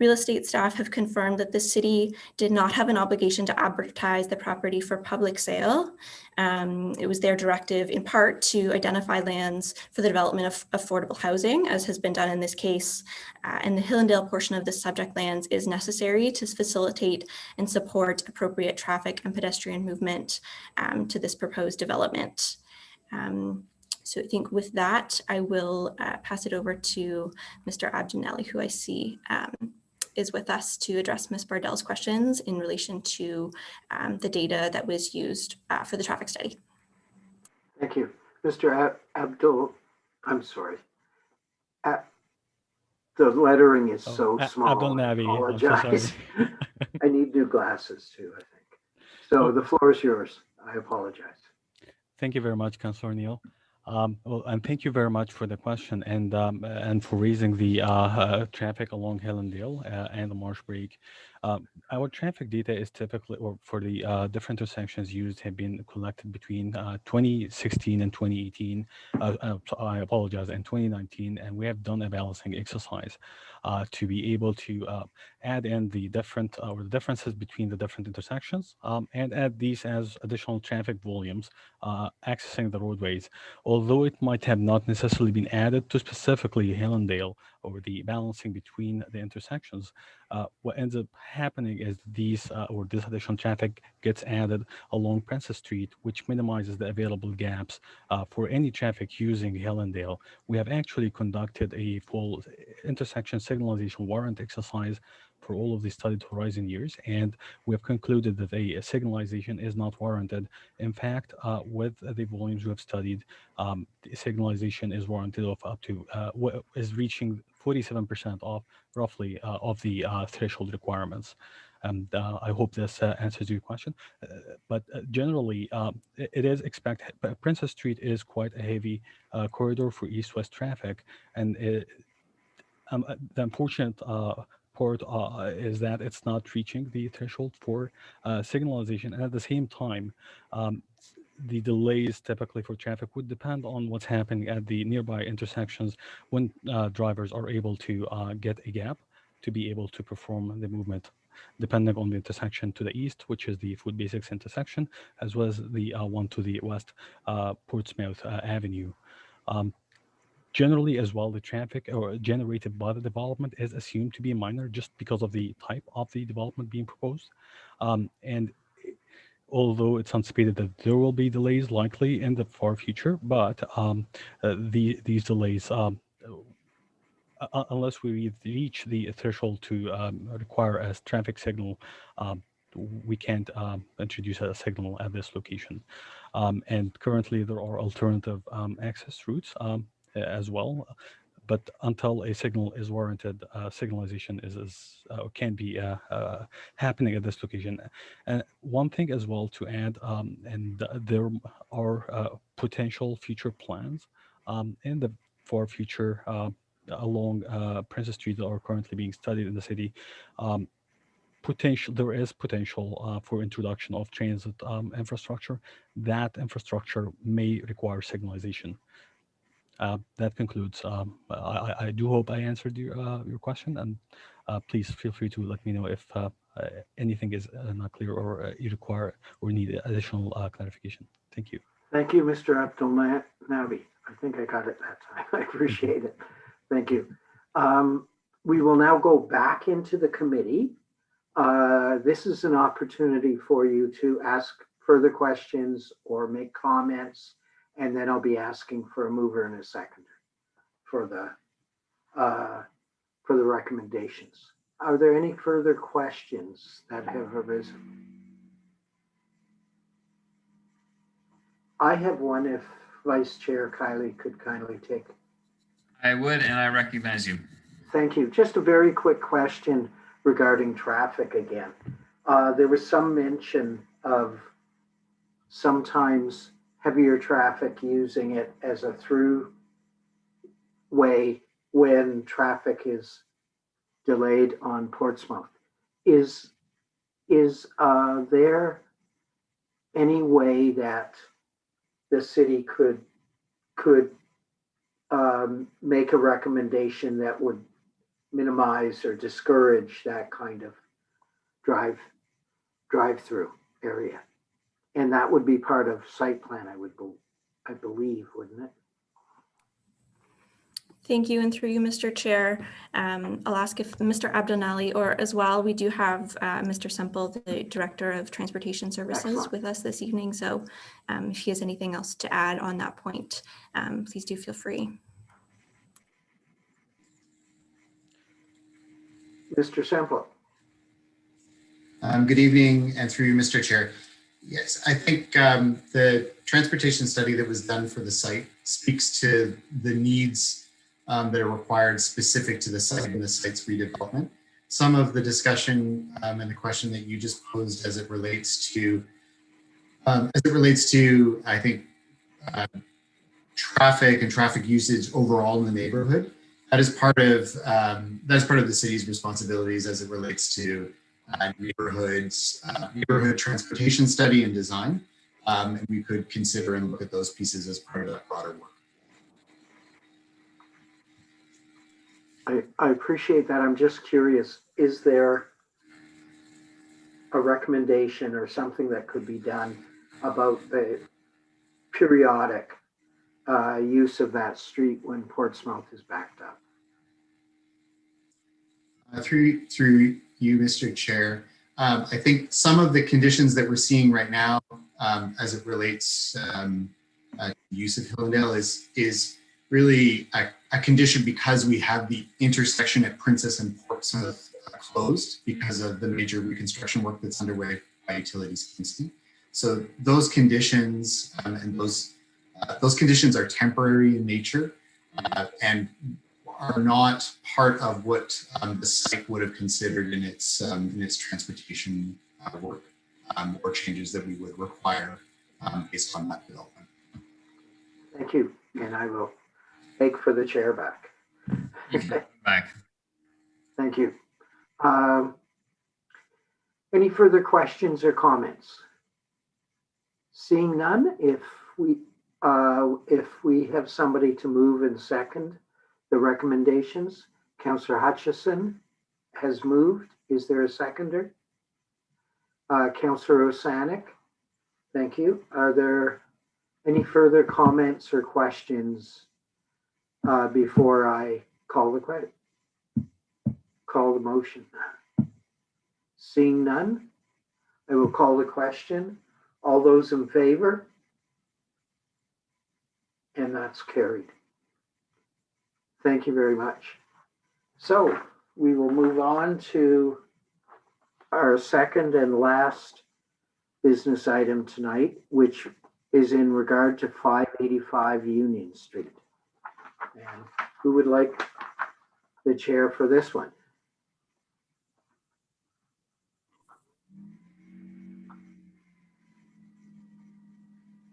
Real estate staff have confirmed that the city did not have an obligation to advertise the property for public sale. It was their directive in part to identify lands for the development of affordable housing, as has been done in this case. And the Hillendale portion of the subject lands is necessary to facilitate and support appropriate traffic and pedestrian movement to this proposed development. So I think with that, I will pass it over to Mr. Abdinelli, who I see is with us to address Ms. Bardell's questions in relation to the data that was used for the traffic study. Thank you. Mr. I'm sorry. The lettering is so small. Abdul Nabi, I apologize. I need new glasses too, I think. So the floor is yours. I apologize. Thank you very much, Councillor Neal. Well, and thank you very much for the question and for raising the traffic along Hillendale and the Marsh Break. Our traffic data is typically, or for the different intersections used, have been collected between 2016 and 2018. I apologize, and 2019, and we have done a balancing exercise to be able to add in the different or the differences between the different intersections and add these as additional traffic volumes accessing the roadways. Although it might have not necessarily been added to specifically Hillendale or the balancing between the intersections, what ends up happening is these or this additional traffic gets added along Princess Street, which minimizes the available gaps for any traffic using Hillendale. We have actually conducted a full intersection signalization warrant exercise for all of the studied horizon years, and we have concluded that a signalization is not warranted. In fact, with the volumes we have studied, the signalization is warranted of up to is reaching 47% of roughly of the threshold requirements. And I hope this answers your question. But generally, it is expected. Princess Street is quite a heavy corridor for east-west traffic, and the unfortunate part is that it's not reaching the threshold for signalization. And at the same time, the delays typically for traffic would depend on what's happening at the nearby intersections when drivers are able to get a gap to be able to perform the movement, depending on the intersection to the east, which is the Food Basics intersection, as well as the one to the west, Portsmouth Avenue. Generally, as well, the traffic or generated by the development is assumed to be minor just because of the type of the development being proposed. And although it's anticipated that there will be delays likely in the far future, but these delays, unless we reach the threshold to require a traffic signal, we can't introduce a signal at this location. And currently there are alternative access routes as well. But until a signal is warranted, signalization can be happening at this location. And one thing as well to add, and there are potential future plans in the far future along Princess Street that are currently being studied in the city. There is potential for introduction of transit infrastructure. That infrastructure may require signalization. That concludes. I do hope I answered your question, and please feel free to let me know if anything is not clear or you require or need additional clarification. Thank you. Thank you, Mr. Abdul Nabi. I think I got it that time. I appreciate it. Thank you. We will now go back into the committee. This is an opportunity for you to ask further questions or make comments, and then I'll be asking for a mover and a seconder for the recommendations. Are there any further questions that have arisen? I have one if Vice Chair Kiley could kindly take. I would, and I recognize you. Thank you. Just a very quick question regarding traffic again. there was some mention of sometimes heavier traffic using it as a through way when traffic is delayed on Portsmouth. Is there any way that the city could make a recommendation that would minimize or discourage that kind of drive-through area? And that would be part of site plan, I believe, wouldn't it? Thank you, and through you, Mr. Chair, I'll ask if Mr. Abdonali, or as well, we do have Mr. Semple, the Director of Transportation Services, Excellent. with us this evening. So if he has anything else to add on that point, please do feel free. Mr. Semple. Good evening, and through you, Mr. Chair. Yes, I think the transportation study that was done for the site speaks to the needs that are required specific to the site and the site's redevelopment. Some of the discussion and the question that you just posed as it relates to, I think, traffic and traffic usage overall in the neighborhood. That is part of the city's responsibilities as it relates to neighborhood transportation study and design. And we could consider and look at those pieces as part of that broader work. I appreciate that. I'm just curious, is there a recommendation or something that could be done about the periodic use of that street when Portsmouth is backed up? Through you, Mr. Chair, I think some of the conditions that we're seeing right now as it relates to use of Hillendale is really a condition because we have the intersection at Princess and Portsmouth closed because of the major reconstruction work that's underway by Utilities Kingston. So those conditions and those conditions are temporary in nature and are not part of what the site would have considered in its transportation work or changes that we would require based on that development. Thank you, and I will take for the chair back. Back. Thank you. Any further questions or comments? Seeing none, if we have somebody to move and second the recommendations, Councillor Hutchison has moved. Is there a seconder? Councillor Osanek, thank you. Are there any further comments or questions before I call the motion? Seeing none, I will call the question. All those in favor? And that's carried. Thank you very much. So we will move on to our second and last business item tonight, which is in regard to 585 Union Street. And who would like the chair for this one?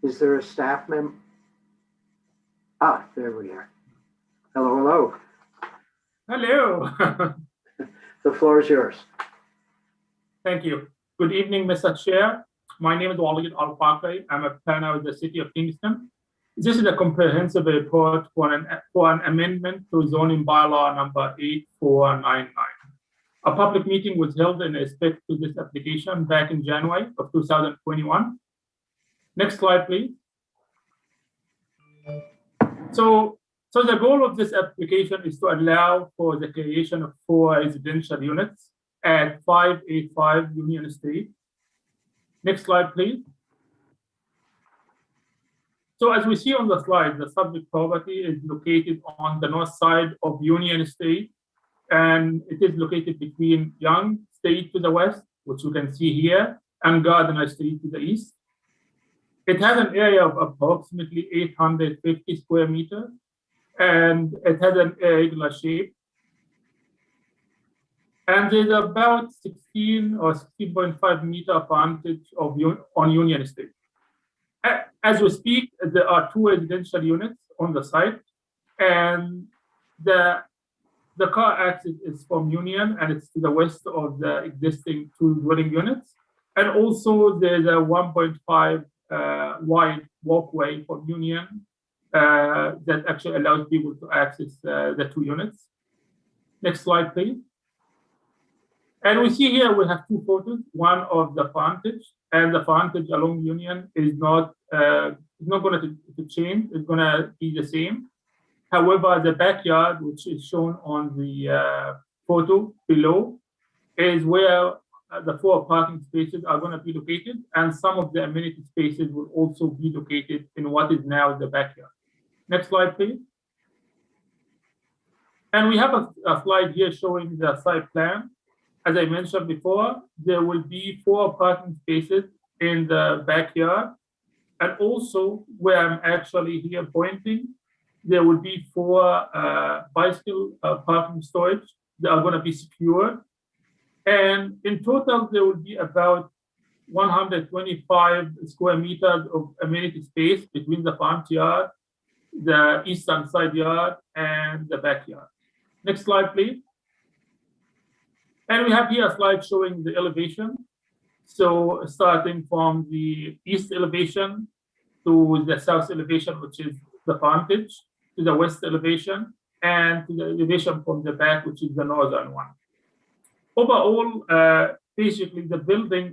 Is there a staff member? Ah, there we are. Hello, hello. Hello. The floor is yours. Thank you. Good evening, Mr. Chair. My name is Walid Al-Fakri. I'm a planner of the City of Kingston. This is a comprehensive report for an amendment to zoning bylaw number 8499. A public meeting was held in respect to this application back in January of 2021. Next slide, please. So the goal of this application is to allow for the creation of 4 residential units at 585 Union Street. Next slide, please. So as we see on the slide, the subject property is located on the north side of Union Street, and it is located between Young Street to the west, which you can see here, and Gardiner Street to the east. It has an area of approximately 850 square meters, and it has an irregular shape. And there's about 16 or 16.5 meter frontage on Union Street. As we speak, there are 2 residential units on the site, and the car exit is from Union, and it's to the west of the existing 2 dwelling units. And also there's a 1.5 wide walkway from Union that actually allows people to access the 2 units. Next slide, please. And we see here we have 2 photos, one of the frontage, and the frontage along Union is not going to change, it's going to be the same. However, the backyard, which is shown on the photo below, is where the 4 parking spaces are going to be located, and some of the amenity spaces will also be located in what is now the backyard. Next slide, please. And we have a slide here showing the site plan. As I mentioned before, there will be 4 parking spaces in the backyard. And also, where I'm actually here pointing, there will be 4 bicycle parking storage that are going to be secured. And in total, there will be about 125 square meters of amenity space between the front yard, the eastern side yard, and the backyard. Next slide, please. And we have here a slide showing the elevation. So starting from the east elevation to the south elevation, which is the frontage, to the west elevation, and to the elevation from the back, which is the northern one. Overall, basically the building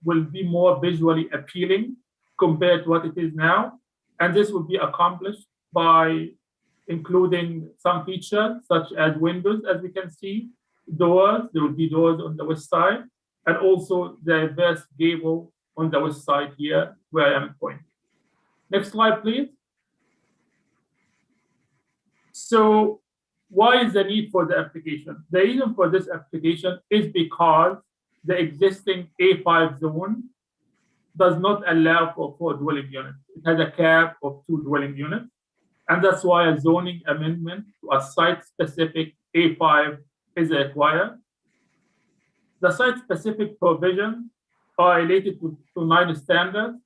will be more visually appealing compared to what it is now. And this will be accomplished by including some features such as windows, as we can see, doors. There will be doors on the west side, and also the reverse gable on the west side here where I am pointing. Next slide, please. So why is the need for the application? The reason for this application is because the existing A5 zone does not allow for 4 dwelling units. It has a cap of 2 dwelling units. And that's why a zoning amendment to a site-specific A5 is required. The site-specific provisions are related to 9 standards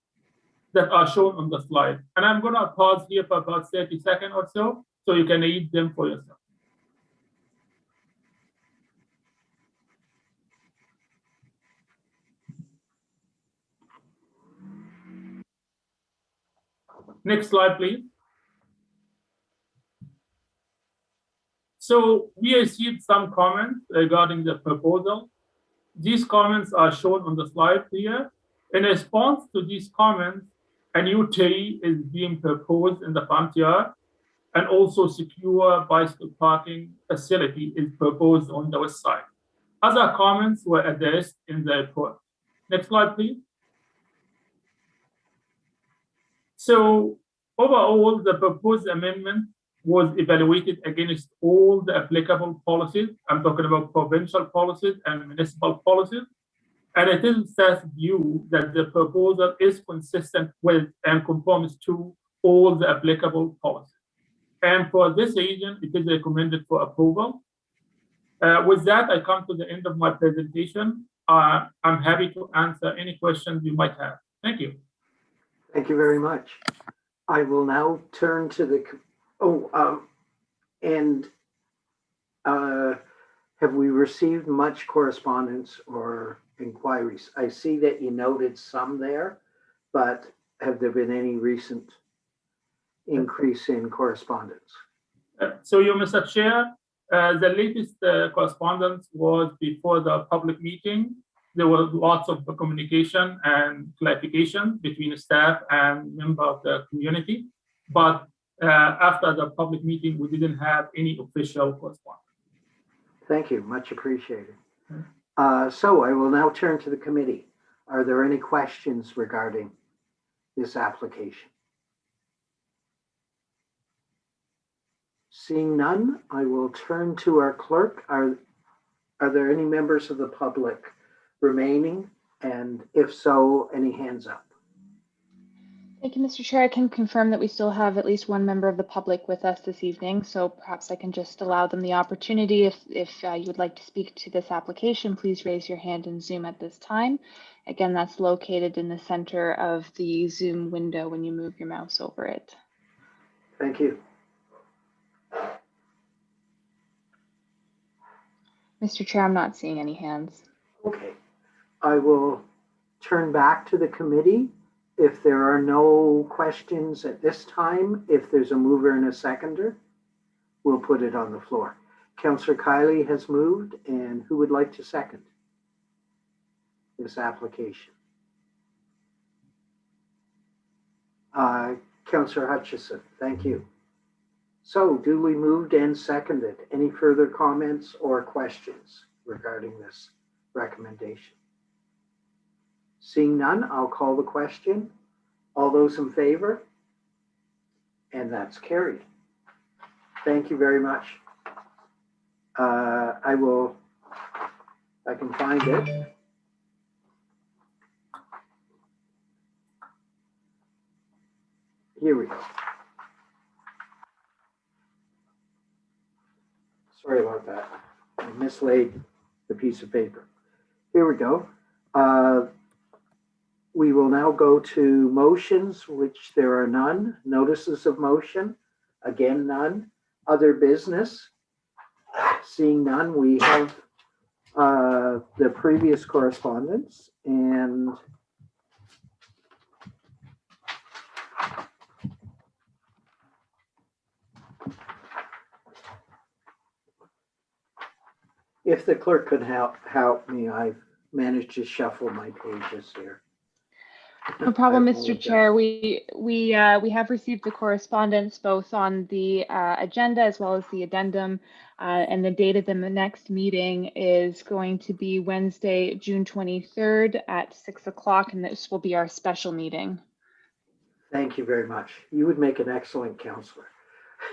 that are shown on the slide. And I'm going to pause here for about 30 seconds or so you can read them for yourself. Next slide, please. So we received some comments regarding the proposal. These comments are shown on the slide here. In response to these comments, a new tree is being proposed in the front yard, and also secure bicycle parking facility is proposed on the west side. Other comments were addressed in the report. Next slide, please. So overall, the proposed amendment was evaluated against all the applicable policies. I'm talking about provincial policies and municipal policies. And it is staff's view that the proposal is consistent with and conforms to all the applicable policies. And for this reason, it is recommended for approval. With that, I come to the end of my presentation. I'm happy to answer any questions you might have. Thank you. Thank you very much. I will now turn to the, have we received much correspondence or inquiries? I see that you noted some there, but have there been any recent increase in correspondence? So you, Mr. Chair, the latest correspondence was before the public meeting. There was lots of communication and clarification between staff and members of the community. But after the public meeting, we didn't have any official correspondence. Thank you, much appreciated. So I will now turn to the committee. Are there any questions regarding this application? Seeing none, I will turn to our clerk. Are there any members of the public remaining? And if so, any hands up? Thank you, Mr. Chair. I can confirm that we still have at least one member of the public with us this evening, so perhaps I can just allow them the opportunity. If you would like to speak to this application, please raise your hand in Zoom at this time. Again, that's located in the center of the Zoom window when you move your mouse over it. Thank you. Mr. Chair, I'm not seeing any hands. Okay. I will turn back to the committee. If there are no questions at this time, if there's a mover and a seconder, we'll put it on the floor. Councillor Kiley has moved, and who would like to second this application? Councillor Hutchison, thank you. So duly moved and seconded. Any further comments or questions regarding this recommendation? Seeing none, I'll call the question. All those in favor? And that's carried. Thank you very much. I can find it. Here we go. Sorry about that. I mislaid the piece of paper. Here we go. We will now go to motions, which there are none. Notices of motion, again, none. Other business, seeing none, we have the previous correspondence, and if the clerk could help me, I've managed to shuffle my pages here. No problem, Mr. Chair. We have received the correspondence both on the agenda as well as the addendum, and the date of the next meeting is going to be Wednesday, June 23rd at 6 o'clock, and this will be our special meeting. Thank you very much. You would make an excellent counselor.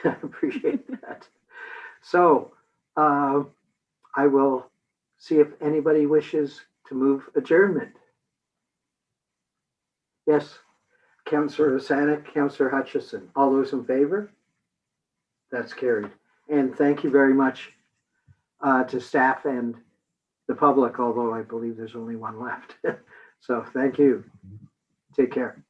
I appreciate that. So I will see if anybody wishes to move adjournment. Yes, Councillor Osanek, Councillor Hutchison, all those in favor? That's carried. And thank you very much to staff and the public, although I believe there's only one left. So thank you. Take care.